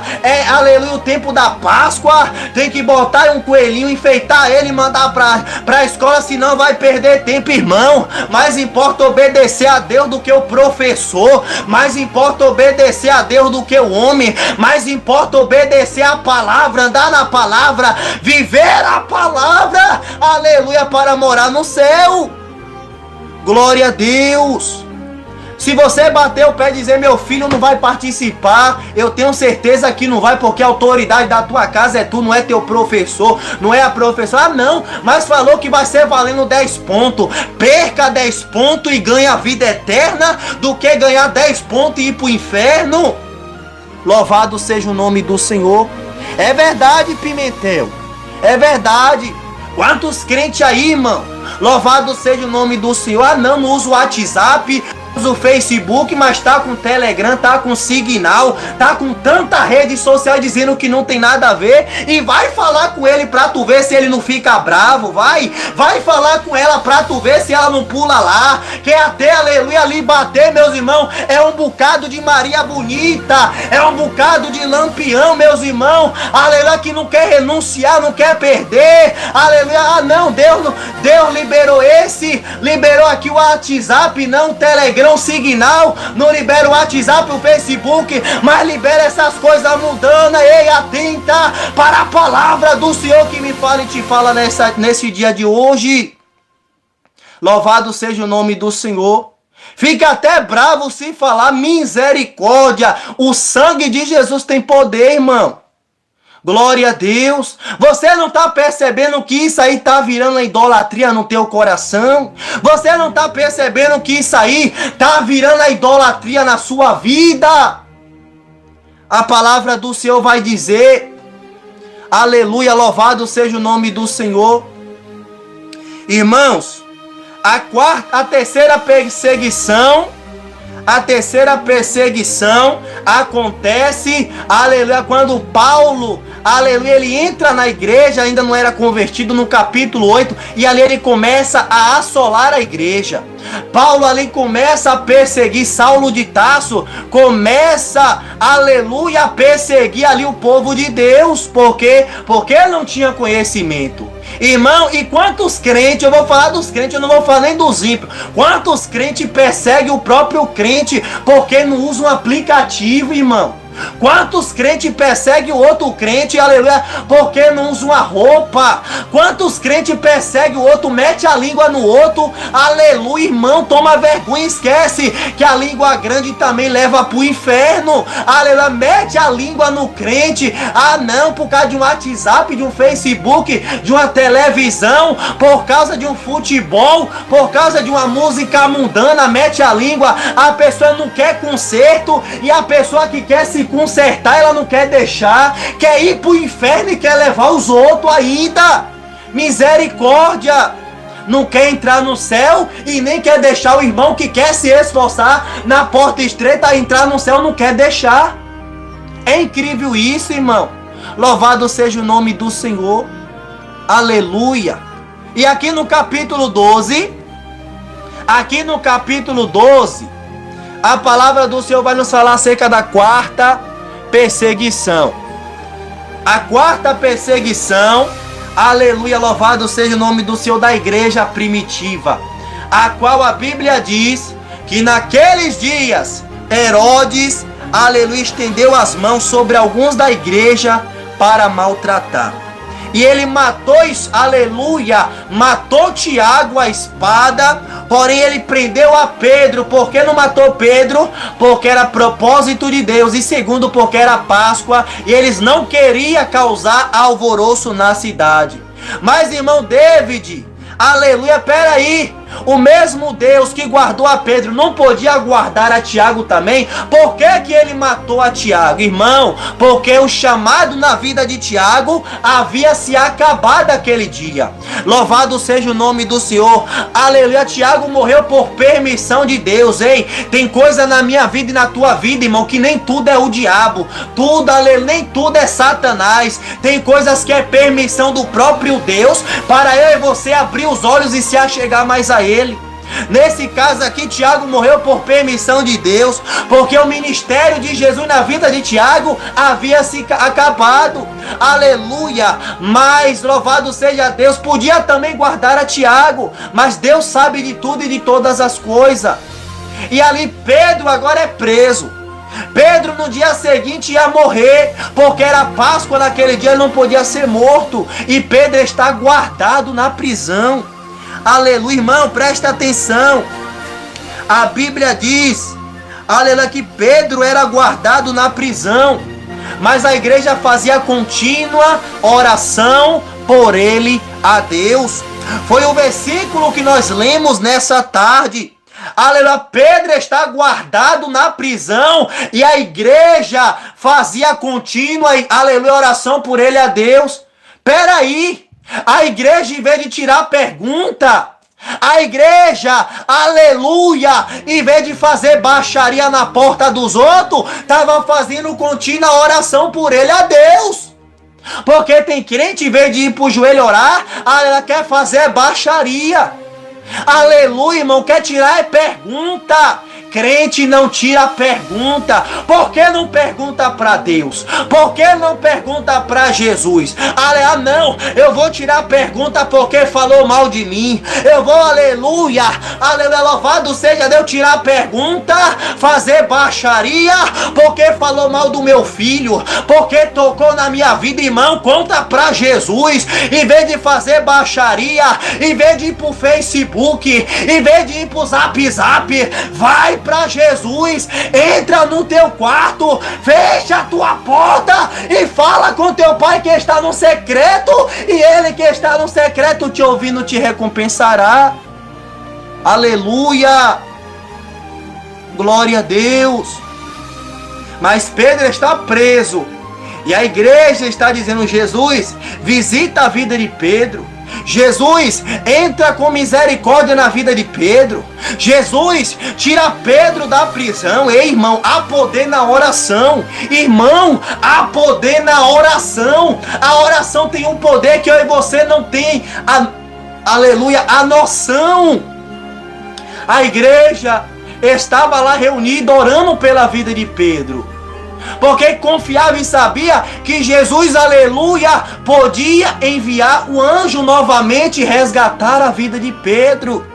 aleluia, o tempo da Páscoa tem que botar um coelhinho, enfeitar ele e mandar pra escola, senão vai perder tempo, irmão. Mais importa obedecer a Deus do que o professor. Mais importa obedecer a Deus do que o homem. Mais importa obedecer a palavra, andar na palavra, viver a palavra, aleluia, para morar no céu. Glória a Deus. Se você bater o pé e dizer meu filho não vai participar, eu tenho certeza que não vai, porque a autoridade da tua casa é tu, não é teu professor, não é a professora. Ah não, mas falou que vai ser valendo 10 pontos. Perca 10 pontos e ganhe a vida eterna do que ganhar 10 pontos e ir pro inferno. Louvado seja o nome do Senhor. É verdade, Pimentel, é verdade. Quantos crentes aí, irmão? Louvado seja o nome do Senhor. Ah não, não usa o WhatsApp, usa o Facebook, mas tá com Telegram, tá com Signal, tá com tanta rede social dizendo que não tem nada a ver. E vai falar com ele pra tu ver se ele não fica bravo. Vai falar com ela pra tu ver se ela não pula lá. Que até, aleluia, ali bater, meus irmãos, é um bocado de Maria bonita, é um bocado de Lampião, meus irmãos, aleluia, que não quer renunciar, não quer perder, aleluia. Ah não, Deus liberou liberou aqui o WhatsApp, não o Telegram, o Signal, não libera o WhatsApp, o Facebook, mas libera essas coisas mundanas. Ei, atenta para a palavra do Senhor que me fala e te fala nesse dia de hoje. Louvado seja o nome do Senhor. Fica até bravo se falar misericórdia. O sangue de Jesus tem poder, irmão. Glória a Deus. Você não está percebendo que isso aí está virando a idolatria no teu coração? Você não está percebendo que isso aí está virando a idolatria na sua vida? A palavra do Senhor vai dizer, aleluia, louvado seja o nome do Senhor. Irmãos, a terceira perseguição acontece, aleluia, quando Paulo, aleluia, ele entra na igreja, ainda não era convertido, no capítulo 8, e ali ele começa a assolar a igreja. Paulo ali começa a perseguir, Saulo de Tarso começa, aleluia, a perseguir ali o povo de Deus. Por quê? Porque ele não tinha conhecimento. Irmão, e quantos crentes, eu vou falar dos crentes, eu não vou falar nem dos ímpios. Quantos crentes perseguem o próprio crente porque não usa um aplicativo, irmão? Quantos crentes perseguem o outro crente, aleluia, porque não usa uma roupa? Quantos crentes perseguem o outro, mete a língua no outro, aleluia, irmão, toma vergonha, esquece que a língua grande também leva pro inferno, aleluia, mete a língua no crente. Ah não, por causa de um WhatsApp, de um Facebook, de uma televisão, por causa de um futebol, por causa de uma música mundana, mete a língua. A pessoa não quer conserto, e a pessoa que quer se consertar, ela não quer deixar, quer ir pro inferno e quer levar os outros ainda. Misericórdia. não quer entrar no céu e nem quer deixar o irmão que quer se esforçar na porta estreita a entrar no céu, não quer deixar. É incrível isso, irmão. Louvado seja o nome do Senhor. Aleluia. E aqui no capítulo 12, a palavra do Senhor vai nos falar acerca da quarta perseguição. A quarta perseguição, aleluia, louvado seja o nome do Senhor, da igreja primitiva, a qual a Bíblia diz que naqueles dias Herodes, aleluia, estendeu as mãos sobre alguns da igreja para maltratar. E ele matou, aleluia, matou Tiago à espada, porém ele prendeu a Pedro. Por que não matou Pedro? Porque era propósito de Deus, e segundo, porque era Páscoa, e eles não queriam causar alvoroço na cidade. Mas, irmão David, aleluia, peraí, o mesmo Deus que guardou a Pedro não podia guardar a Tiago também? Por que ele matou a Tiago, irmão? Porque o chamado na vida de Tiago havia se acabado aquele dia. Louvado seja o nome do Senhor. Aleluia. Tiago morreu por permissão de Deus. Ei, tem coisa na minha vida e na tua vida, irmão, que nem tudo é o diabo, tudo, aleluia, nem tudo é Satanás. Tem coisas que é permissão do próprio Deus para eu e você abrir os olhos e se achegar mais a Ele. Nesse caso aqui, Tiago morreu por permissão de Deus, porque o ministério de Jesus na vida de Tiago havia se acabado. Aleluia. Mas louvado seja Deus, podia também guardar a Tiago, mas Deus sabe de tudo e de todas as coisas. E ali Pedro agora é preso. Pedro no dia seguinte ia morrer, porque era Páscoa, naquele dia ele não podia ser morto, e Pedro está guardado na prisão. Aleluia, irmão, presta atenção. A Bíblia diz, aleluia, que Pedro era guardado na prisão, mas a igreja fazia contínua oração por ele a Deus. Foi o versículo que nós lemos nessa tarde. Aleluia, Pedro está guardado na prisão e a igreja fazia contínua, aleluia, oração por ele a Deus. Peraí, a igreja, em vez de tirar pergunta, a igreja, aleluia, em vez de fazer baixaria na porta dos outros, estava fazendo contínua oração por ele a Deus. Porque tem crente, em vez de ir para o joelho orar, ela quer fazer baixaria. Aleluia, irmão, quer tirar é pergunta. Crente não tira pergunta. Por que não pergunta para Deus? Por que não pergunta para Jesus? Ah, não, eu vou tirar pergunta porque falou mal de mim. Eu vou, aleluia, aleluia, louvado seja Deus, tirar pergunta, fazer baixaria, porque falou mal do meu filho, porque tocou na minha vida, irmão, conta para Jesus. Em vez de fazer baixaria, em vez de ir pro Facebook, em vez de ir pro Zap, vai para Jesus, entra no teu quarto, fecha a tua porta e fala com teu pai que está no secreto, e ele que está no secreto te ouvindo te recompensará. Aleluia, glória a Deus. Mas Pedro está preso e a igreja está dizendo: Jesus, visita a vida de Pedro. Jesus, entra com misericórdia na vida de Pedro. Jesus, tira Pedro da prisão. Ei, irmão, há poder na oração. Irmão, há poder na oração. A oração tem um poder que eu e você não tem, aleluia, a noção. A igreja estava lá reunida orando pela vida de Pedro, porque confiava e sabia que Jesus, aleluia, podia enviar o anjo novamente e resgatar a vida de Pedro.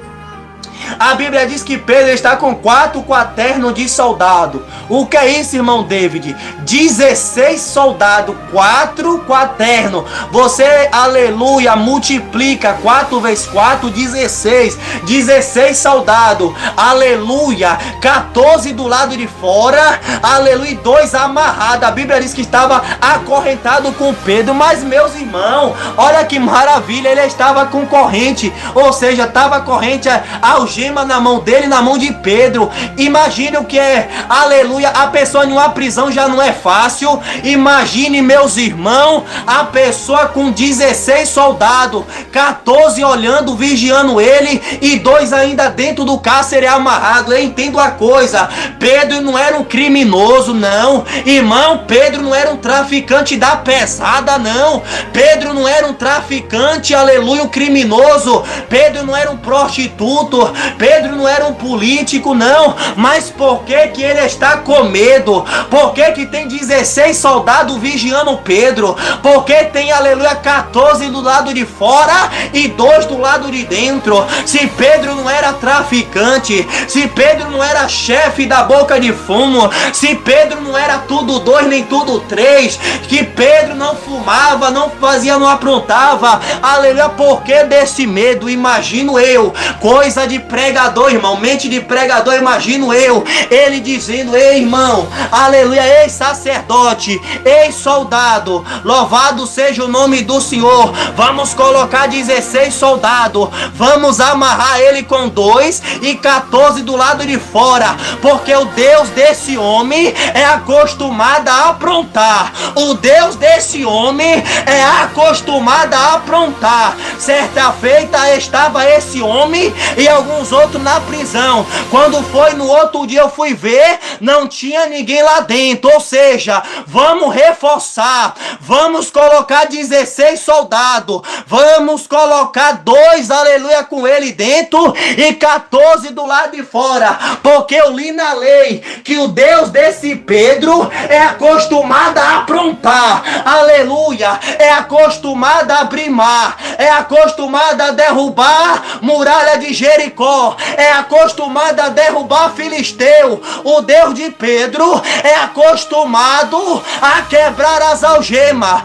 A Bíblia diz que Pedro está com 4 quaternos de soldado. O que é isso, irmão David? 16 soldados, 4 quaternos. Você, aleluia, multiplica 4 vezes 4, 16. 16 soldados, aleluia. 14 do lado de fora, aleluia, e 2 amarrados. A Bíblia diz que estava acorrentado com Pedro. Mas, meus irmãos, olha que maravilha, ele estava com corrente. Ou seja, estava corrente, algema algema na mão dele, na mão de Pedro. Imagine o que é, aleluia, a pessoa em uma prisão já não é fácil. Imagine, meus irmãos, a pessoa com 16 soldados, 14 olhando, vigiando ele, e 2 ainda dentro do cárcere amarrado. Eu entendo a coisa, Pedro não era um criminoso, não, irmão. Pedro não era um traficante da pesada, não. Pedro não era um traficante, aleluia, um criminoso. Pedro não era um prostituto. Pedro não era um político, não. Mas por que que ele está com medo? Por que que tem 16 soldados vigiando Pedro? Por que tem, aleluia, 14 do lado de fora e 2 do lado de dentro? Se Pedro não era traficante, se Pedro não era chefe da boca de fumo, se Pedro não era tudo 2 nem tudo 3, que Pedro não fumava, não fazia, não aprontava, aleluia, por que desse medo? Imagino eu, coisa de pregador, irmão, mente de pregador, imagino eu, ele dizendo: ei, irmão, aleluia, ei, sacerdote, ei, soldado, louvado seja o nome do Senhor, vamos colocar 16 soldados, vamos amarrar ele com 2 e 14 do lado de fora, porque o Deus desse homem é acostumado a aprontar, o Deus desse homem é acostumado a aprontar. Certa feita estava esse homem e alguns outros na prisão. Quando foi no outro dia eu fui ver, não tinha ninguém lá dentro. Ou seja, vamos reforçar, vamos colocar 16 soldados, vamos colocar 2, aleluia, com ele dentro e 14 do lado de fora, porque eu li na lei que o Deus desse Pedro é acostumado a aprontar, aleluia, é acostumado a abrir mar, é acostumado a derrubar muralha de Jericó, é acostumado a derrubar Filisteu. O Deus de Pedro é acostumado a quebrar as algemas,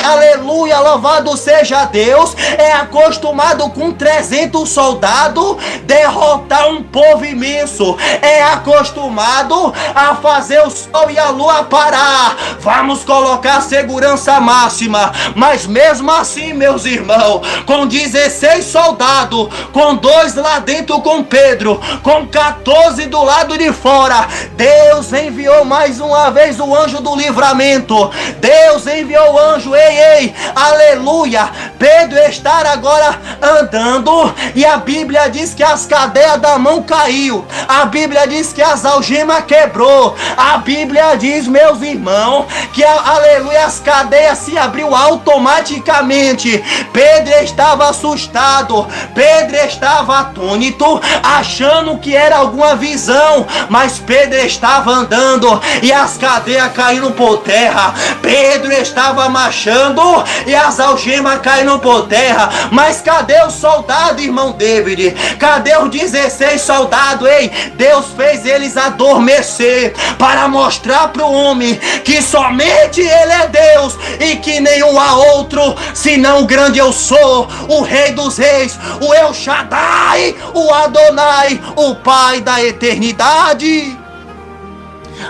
aleluia, louvado seja Deus, é acostumado com 300 soldados derrotar um povo imenso, é acostumado a fazer o sol e a lua parar. Vamos colocar segurança máxima, mas mesmo assim, meus irmãos, com 16 soldados, com 2 lá dentro com Pedro, com 14 do lado de fora, Deus enviou mais uma vez o anjo do livramento. Deus enviou o anjo, ei, aleluia. Pedro está agora andando e a Bíblia diz que as cadeias da mão caiu, a Bíblia diz que as algemas quebrou, a Bíblia diz, meus irmãos, que aleluia, as cadeias se abriu automaticamente. Pedro estava assustado, Pedro estava atônito, achando que era alguma visão, mas Pedro estava andando e as cadeias caindo por terra. Pedro estava marchando e as algemas caindo por terra. Mas cadê o soldado, irmão David? Cadê os 16 soldados? Ei, Deus fez eles adormecer para mostrar para o homem que somente Ele é Deus e que nenhum há outro, senão o grande eu sou, o Rei dos Reis, o El Shaddai, o Adonai, o Pai da eternidade.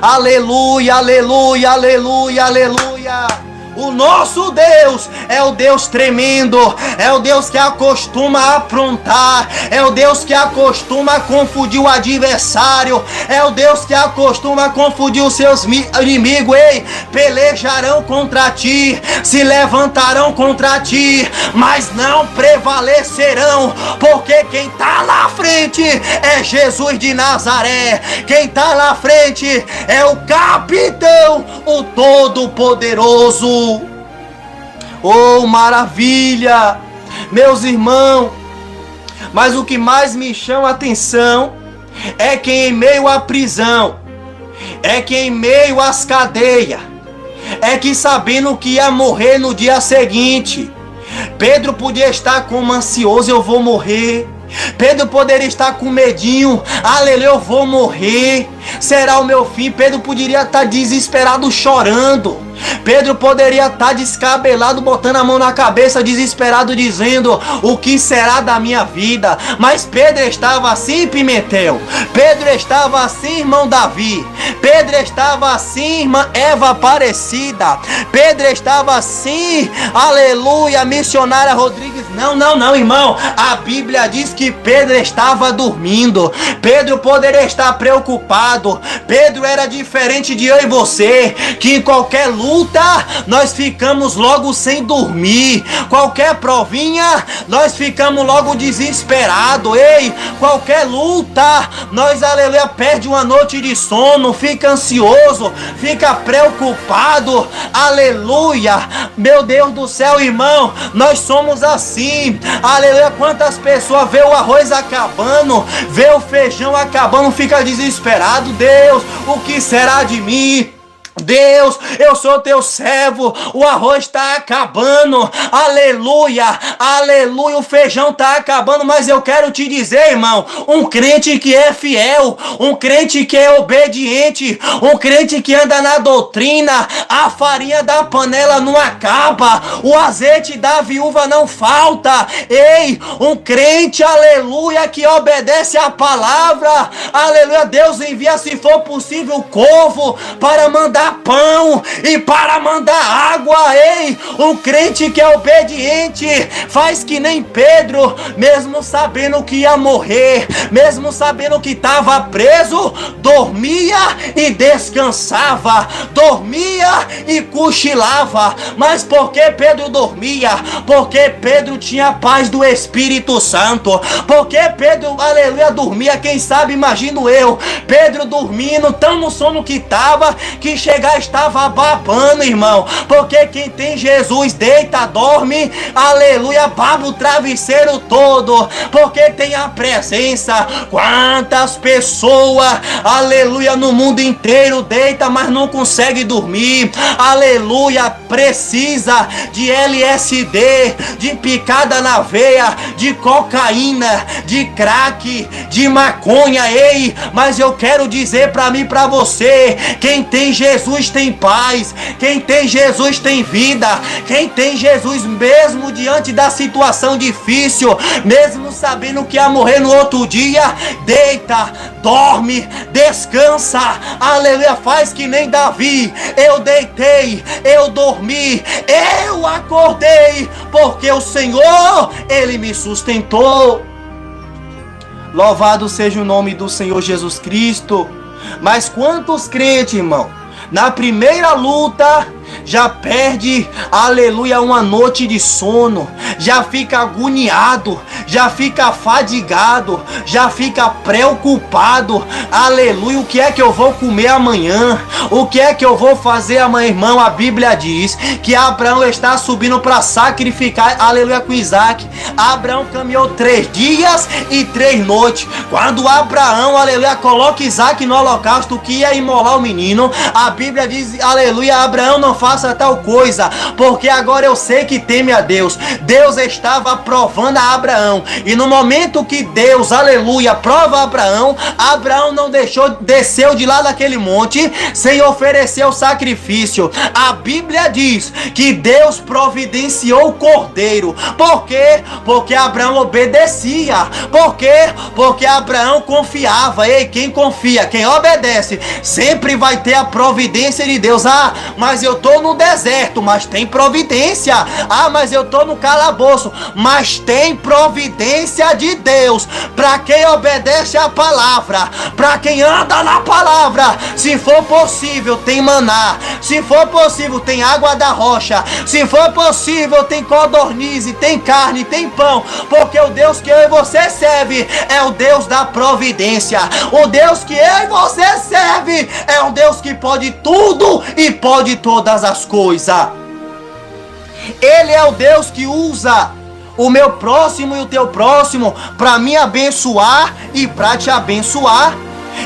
Aleluia, aleluia, aleluia, aleluia. O nosso Deus é o Deus tremendo, é o Deus que acostuma aprontar, é o Deus que acostuma confundir o adversário, é o Deus que acostuma confundir os seus inimigos. Ei, pelejarão contra ti, se levantarão contra ti, mas não prevalecerão, porque quem está na frente é Jesus de Nazaré, quem está na frente é o capitão, o Todo-Poderoso. Oh, maravilha, meus irmãos. Mas o que mais me chama a atenção é que em meio à prisão, é que em meio às cadeias, é que sabendo que ia morrer no dia seguinte, Pedro podia estar como ansioso: eu vou morrer. Pedro poderia estar com medinho: aleluia, eu vou morrer, será o meu fim. Pedro poderia estar desesperado, chorando. Pedro poderia estar descabelado, botando a mão na cabeça, desesperado, dizendo: o que será da minha vida? Mas Pedro estava assim, Pimentel. Pedro estava assim, irmão Davi. Pedro estava assim, irmã Eva Aparecida. Pedro estava assim, aleluia, missionária Rodrigues. Não, irmão. A Bíblia diz que Pedro estava dormindo. Pedro poderia estar preocupado. Pedro era diferente de eu e você, que em qualquer luta nós ficamos logo sem dormir. Qualquer provinha nós ficamos logo desesperados. Ei, qualquer luta nós, aleluia, perde uma noite de sono, fica ansioso, fica preocupado. Aleluia, meu Deus do céu, irmão, nós somos assim. Aleluia, quantas pessoas vê o arroz acabando, vê o feijão acabando, fica desesperado. Deus, o que será de mim? Deus, eu sou teu servo, o arroz está acabando, aleluia, aleluia, o feijão está acabando, mas eu quero te dizer, irmão, um crente que é fiel, um crente que é obediente, um crente que anda na doutrina, a farinha da panela não acaba, o azeite da viúva não falta. Ei, um crente, aleluia, que obedece a palavra, aleluia, Deus envia, se for possível, corvo para mandar pão e para mandar água. Ei, um crente que é obediente faz que nem Pedro, mesmo sabendo que ia morrer, mesmo sabendo que estava preso, dormia e descansava, dormia e cochilava. Mas por que Pedro dormia? Porque Pedro tinha a paz do Espírito Santo. Porque Pedro, aleluia, dormia. Quem sabe, imagino eu, Pedro dormindo, tão no sono que estava, que estava babando, irmão. Porque quem tem Jesus deita, dorme, aleluia, baba o travesseiro todo, porque tem a presença. Quantas pessoas, aleluia, no mundo inteiro deita, mas não consegue dormir, aleluia, precisa de LSD, de picada na veia, de cocaína, de crack, de maconha. Ei, mas eu quero dizer pra mim, pra você, quem tem Jesus tem paz, quem tem Jesus tem vida, quem tem Jesus, mesmo diante da situação difícil, mesmo sabendo que ia morrer no outro dia, deita, dorme, descansa, aleluia, faz que nem Davi. Eu deitei, eu dormi, eu acordei, porque o Senhor, Ele me sustentou. Louvado seja o nome do Senhor Jesus Cristo. Mas quantos crentes, irmão, na primeira luta já perde, aleluia, uma noite de sono, já fica agoniado, já fica fadigado, já fica preocupado, aleluia, o que é que eu vou comer amanhã? O que é que eu vou fazer amanhã, irmão? A Bíblia diz que Abraão está subindo para sacrificar, aleluia, com Isaac. Abraão caminhou 3 dias e 3 noites. Quando Abraão, aleluia, coloca Isaac no holocausto, que ia imolar o menino, a Bíblia diz, aleluia, Abraão, não faça tal coisa, porque agora eu sei que teme a Deus. Deus estava provando a Abraão, e no momento que Deus, aleluia, prova Abraão, Abraão não desceu de lá daquele monte sem oferecer o sacrifício. A Bíblia diz que Deus providenciou o cordeiro. Por quê? Porque Abraão obedecia. Por quê? Porque Abraão confiava. Ei, quem confia, quem obedece, sempre vai ter a providência de Deus. Ah, mas eu tô no deserto, mas tem providência. Ah, mas eu tô no calabouço, mas tem providência de Deus para quem obedece a palavra, para quem anda na palavra. Se for possível, tem maná. Se for possível, tem água da rocha. Se for possível, tem codorniz, tem carne, tem pão, porque o Deus que eu e você serve é o Deus da providência. O Deus que eu e você serve é um Deus que pode tudo e pode todas as coisas. Ele é o Deus que usa o meu próximo e o teu próximo para me abençoar e para te abençoar.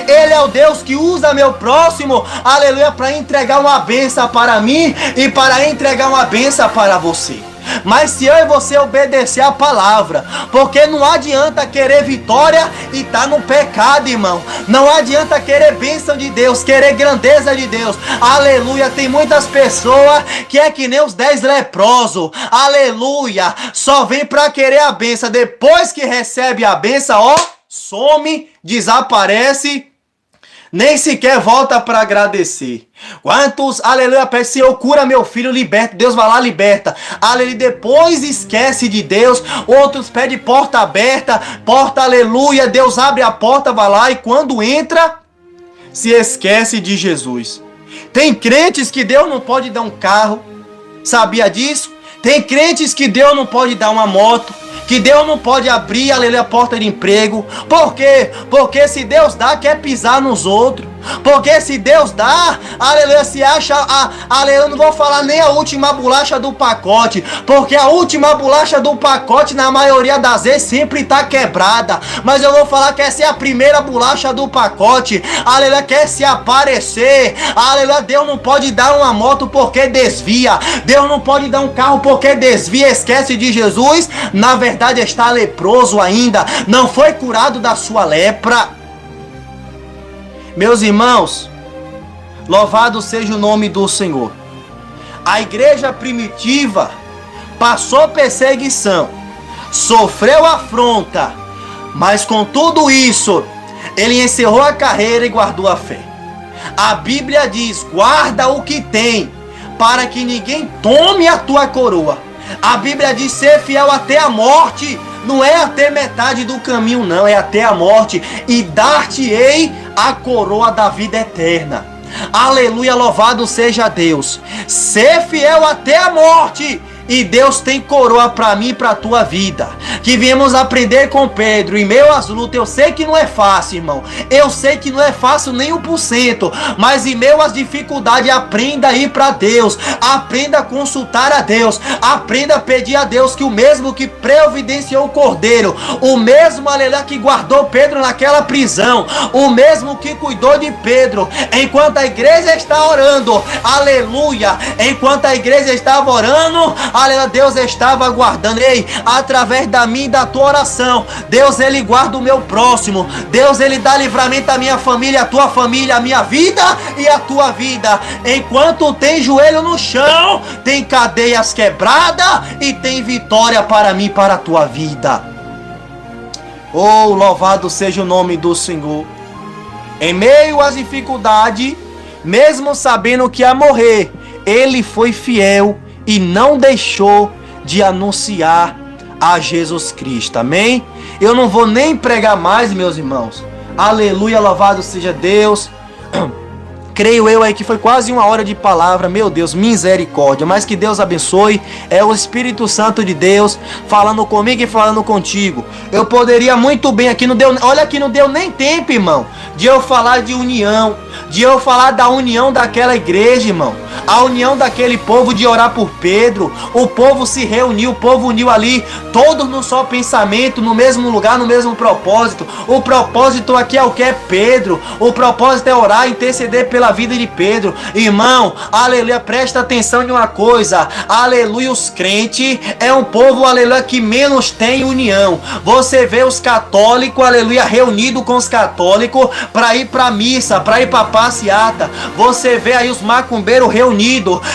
Ele é o Deus que usa meu próximo, aleluia, para entregar uma bênção para mim e para entregar uma bênção para você. mas se eu e você obedecer a palavra, porque não adianta querer vitória e tá no pecado, irmão. Não adianta querer bênção de Deus, querer grandeza de Deus. Aleluia, tem muitas pessoas que é que nem os 10 leprosos. Aleluia, só vem pra querer a bênção. Depois que recebe a bênção, ó, some, desaparece, nem sequer volta para agradecer. Quantos, aleluia, pede, Senhor, cura meu filho, liberta. Deus vai lá, liberta. Aleluia, depois esquece de Deus. Outros pedem porta aberta, porta, aleluia. Deus abre a porta, vai lá, e quando entra, se esquece de Jesus. Tem crentes que Deus não pode dar um carro. Sabia disso? Tem crentes que Deus não pode dar uma moto, que Deus não pode abrir, aleluia, a porta de emprego. Por quê? Porque se Deus dá, quer pisar nos outros. Porque se Deus dá, aleluia, se acha, aleluia, eu não vou falar nem a última bolacha do pacote, porque a última bolacha do pacote, na maioria das vezes, sempre está quebrada. Mas eu vou falar que essa é a primeira bolacha do pacote, aleluia, quer se aparecer, aleluia. Deus não pode dar uma moto porque desvia, Deus não pode dar um carro porque desvia, esquece de Jesus. Na verdade está leproso ainda, não foi curado da sua lepra. Meus irmãos, louvado seja o nome do Senhor. A igreja primitiva passou perseguição, sofreu afronta, mas com tudo isso, ele encerrou a carreira e guardou a fé. A Bíblia diz: guarda o que tem, para que ninguém tome a tua coroa. A Bíblia diz: ser fiel até a morte. Não é até metade do caminho, não, é até a morte. E dar-te-ei a coroa da vida eterna. Aleluia, louvado seja Deus. Ser fiel até a morte. E Deus tem coroa para mim e para a tua vida. Que viemos aprender com Pedro. Em meio às lutas, eu sei que não é fácil, irmão. Eu sei que não é fácil nem 1%. Mas em meio às dificuldades, aprenda a ir para Deus. Aprenda a consultar a Deus. Aprenda a pedir a Deus que o mesmo que providenciou o cordeiro, o mesmo, aleluia, que guardou Pedro naquela prisão, o mesmo que cuidou de Pedro, enquanto a igreja está orando, aleluia, enquanto a igreja estava orando, aleluia, Deus estava guardando. Ei, através da minha e da tua oração, Deus, ele guarda o meu próximo. Deus, ele dá livramento à minha família, à tua família, à minha vida e à tua vida. Enquanto tem joelho no chão, tem cadeias quebradas e tem vitória para mim, para a tua vida. Oh, louvado seja o nome do Senhor. Em meio às dificuldades, mesmo sabendo que ia morrer, ele foi fiel e não deixou de anunciar a Jesus Cristo. Amém? Eu não vou nem pregar mais, meus irmãos. Aleluia, louvado seja Deus. Creio eu aí que foi quase 1 hora de palavra. Meu Deus, misericórdia. Mas que Deus abençoe. É o Espírito Santo de Deus falando comigo e falando contigo. Eu poderia muito bem aqui, não deu, olha que não deu nem tempo, irmão, de eu falar de união, de eu falar da união daquela igreja, irmão. A união daquele povo, de orar por Pedro. O povo se reuniu, o povo uniu ali, todos no só pensamento, no mesmo lugar, no mesmo propósito. O propósito aqui é o que? É Pedro. O propósito é orar, interceder pela vida de Pedro. Irmão, aleluia, presta atenção em uma coisa. Aleluia, os crentes é um povo, aleluia, que menos tem união. Você vê os católicos, aleluia, reunidos com os católicos para ir para missa, para ir para passeata. Você vê aí os macumbeiros reunidos.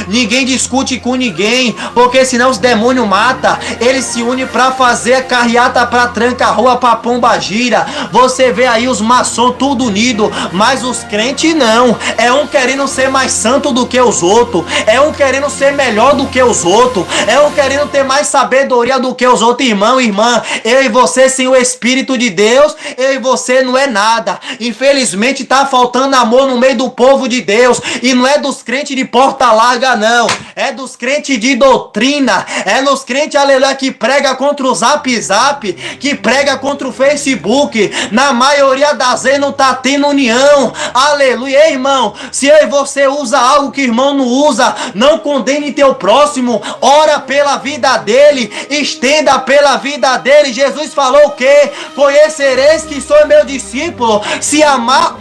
Ninguém discute com ninguém, porque senão os demônios matam. Eles se unem para fazer carreata para Tranca-Rua, para Pombagira. Você vê aí os maçons tudo unido, mas os crentes não. É um querendo ser mais santo do que os outros, é um querendo ser melhor do que os outros, é um querendo ter mais sabedoria do que os outros. Irmão, irmã, eu e você sem o Espírito de Deus, eu e você não é nada. Infelizmente tá faltando amor no meio do povo de Deus, e não é dos crentes de porta larga não, é dos crentes de doutrina, é nos crentes, aleluia, que prega contra o Zap, que prega contra o Facebook. Na maioria das vezes não tá tendo união, aleluia. Ei, irmão, irmão. Se eu e você usa algo que o irmão não usa, não condene teu próximo. Ora pela vida dele, estenda pela vida dele. Jesus falou o quê? Conhecereis que sou meu discípulo se amar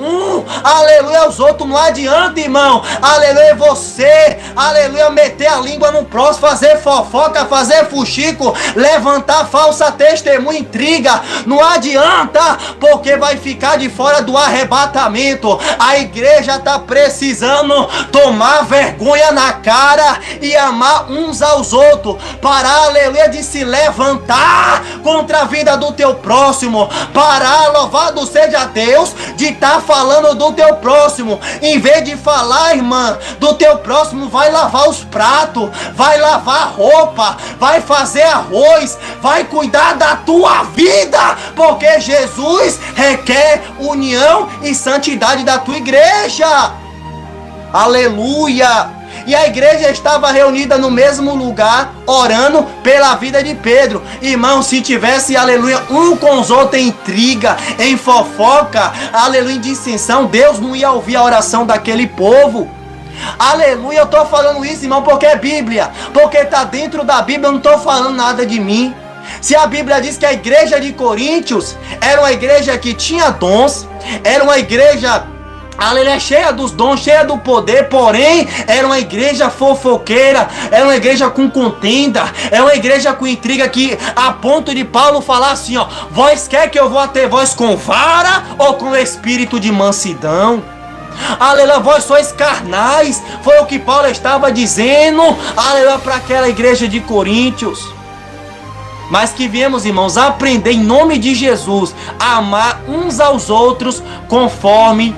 aleluia, aos outros. Não adianta, irmão, aleluia, você, aleluia, meter a língua no próximo, fazer fofoca, fazer fuxico, levantar falsa testemunha, intriga. Não adianta, porque vai ficar de fora do arrebatamento. A igreja está precisando tomar vergonha na cara e amar uns aos outros, parar, aleluia, de se levantar contra a vida do teu próximo, parar, louvado seja Deus, de estar falando do teu próximo. Em vez de falar, irmã, do teu próximo, vai lavar os pratos, vai lavar a roupa, vai fazer arroz, vai cuidar da tua vida, porque Jesus requer união e santidade da tua igreja. Aleluia! E a igreja estava reunida no mesmo lugar, orando pela vida de Pedro. Irmão, se tivesse, aleluia, um com os outros em intriga, em fofoca, aleluia, em dissensão, Deus não ia ouvir a oração daquele povo. Aleluia, eu estou falando isso, irmão, porque é Bíblia, porque está dentro da Bíblia, eu não estou falando nada de mim. Se a Bíblia diz que a igreja de Coríntios era uma igreja que tinha dons, era uma igreja, aleluia, cheia dos dons, cheia do poder, porém era uma igreja fofoqueira, era uma igreja com contenda, é uma igreja com intriga, que a ponto de Paulo falar assim, ó: vós quer que eu vou até vós com vara ou com espírito de mansidão? Aleluia, vós sois carnais. Foi o que Paulo estava dizendo, aleluia, para aquela igreja de Coríntios. Mas que viemos, irmãos, aprender em nome de Jesus a amar uns aos outros conforme,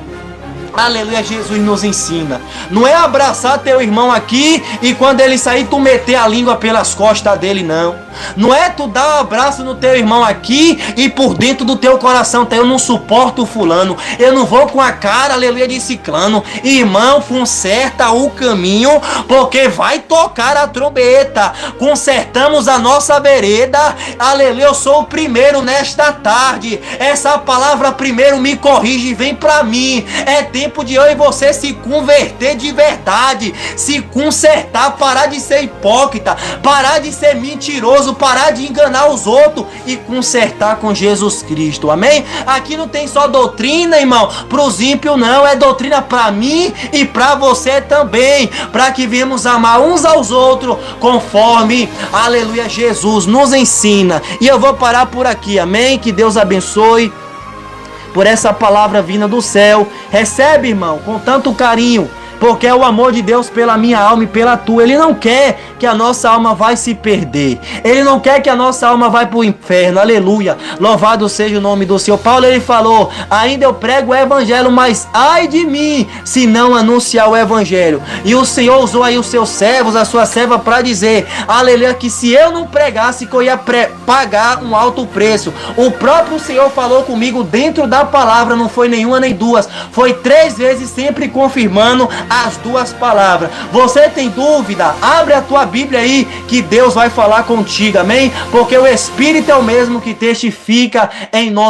aleluia, Jesus nos ensina. Não é abraçar teu irmão aqui e quando ele sair tu meter a língua pelas costas dele, não. Não é tu dar um abraço no teu irmão aqui e por dentro do teu coração eu não suporto o fulano, eu não vou com a cara, aleluia, de ciclano. Irmão, conserta o caminho, porque vai tocar a trombeta. Consertamos a nossa vereda, aleluia. Eu sou o primeiro nesta tarde. Essa palavra primeiro me corrige e vem pra mim. É tempo de eu e você se converter de verdade, se consertar, parar de ser hipócrita, parar de ser mentiroso, parar de enganar os outros e consertar com Jesus Cristo, amém? Aqui não tem só doutrina, irmão, pros ímpios, não, é doutrina pra mim e pra você também, para que venhamos amar uns aos outros conforme, aleluia, Jesus nos ensina. E eu vou parar por aqui, amém? Que Deus abençoe por essa palavra vinda do céu. Recebe, irmão, com tanto carinho, porque é o amor de Deus pela minha alma e pela tua. Ele não quer que a nossa alma vai se perder. Ele não quer que a nossa alma vai para o inferno. Aleluia. Louvado seja o nome do Senhor. Paulo, ele falou: ainda eu prego o evangelho, mas ai de mim se não anunciar o evangelho. E o Senhor usou aí os seus servos, a sua serva, para dizer, aleluia, que se eu não pregasse, que eu ia pagar um alto preço. O próprio Senhor falou comigo dentro da palavra. Não foi nenhuma nem duas, foi 3 vezes, sempre confirmando as 2 palavras. Você tem dúvida? Abre a tua Bíblia aí, que Deus vai falar contigo, amém? Porque o Espírito é o mesmo que testifica em nome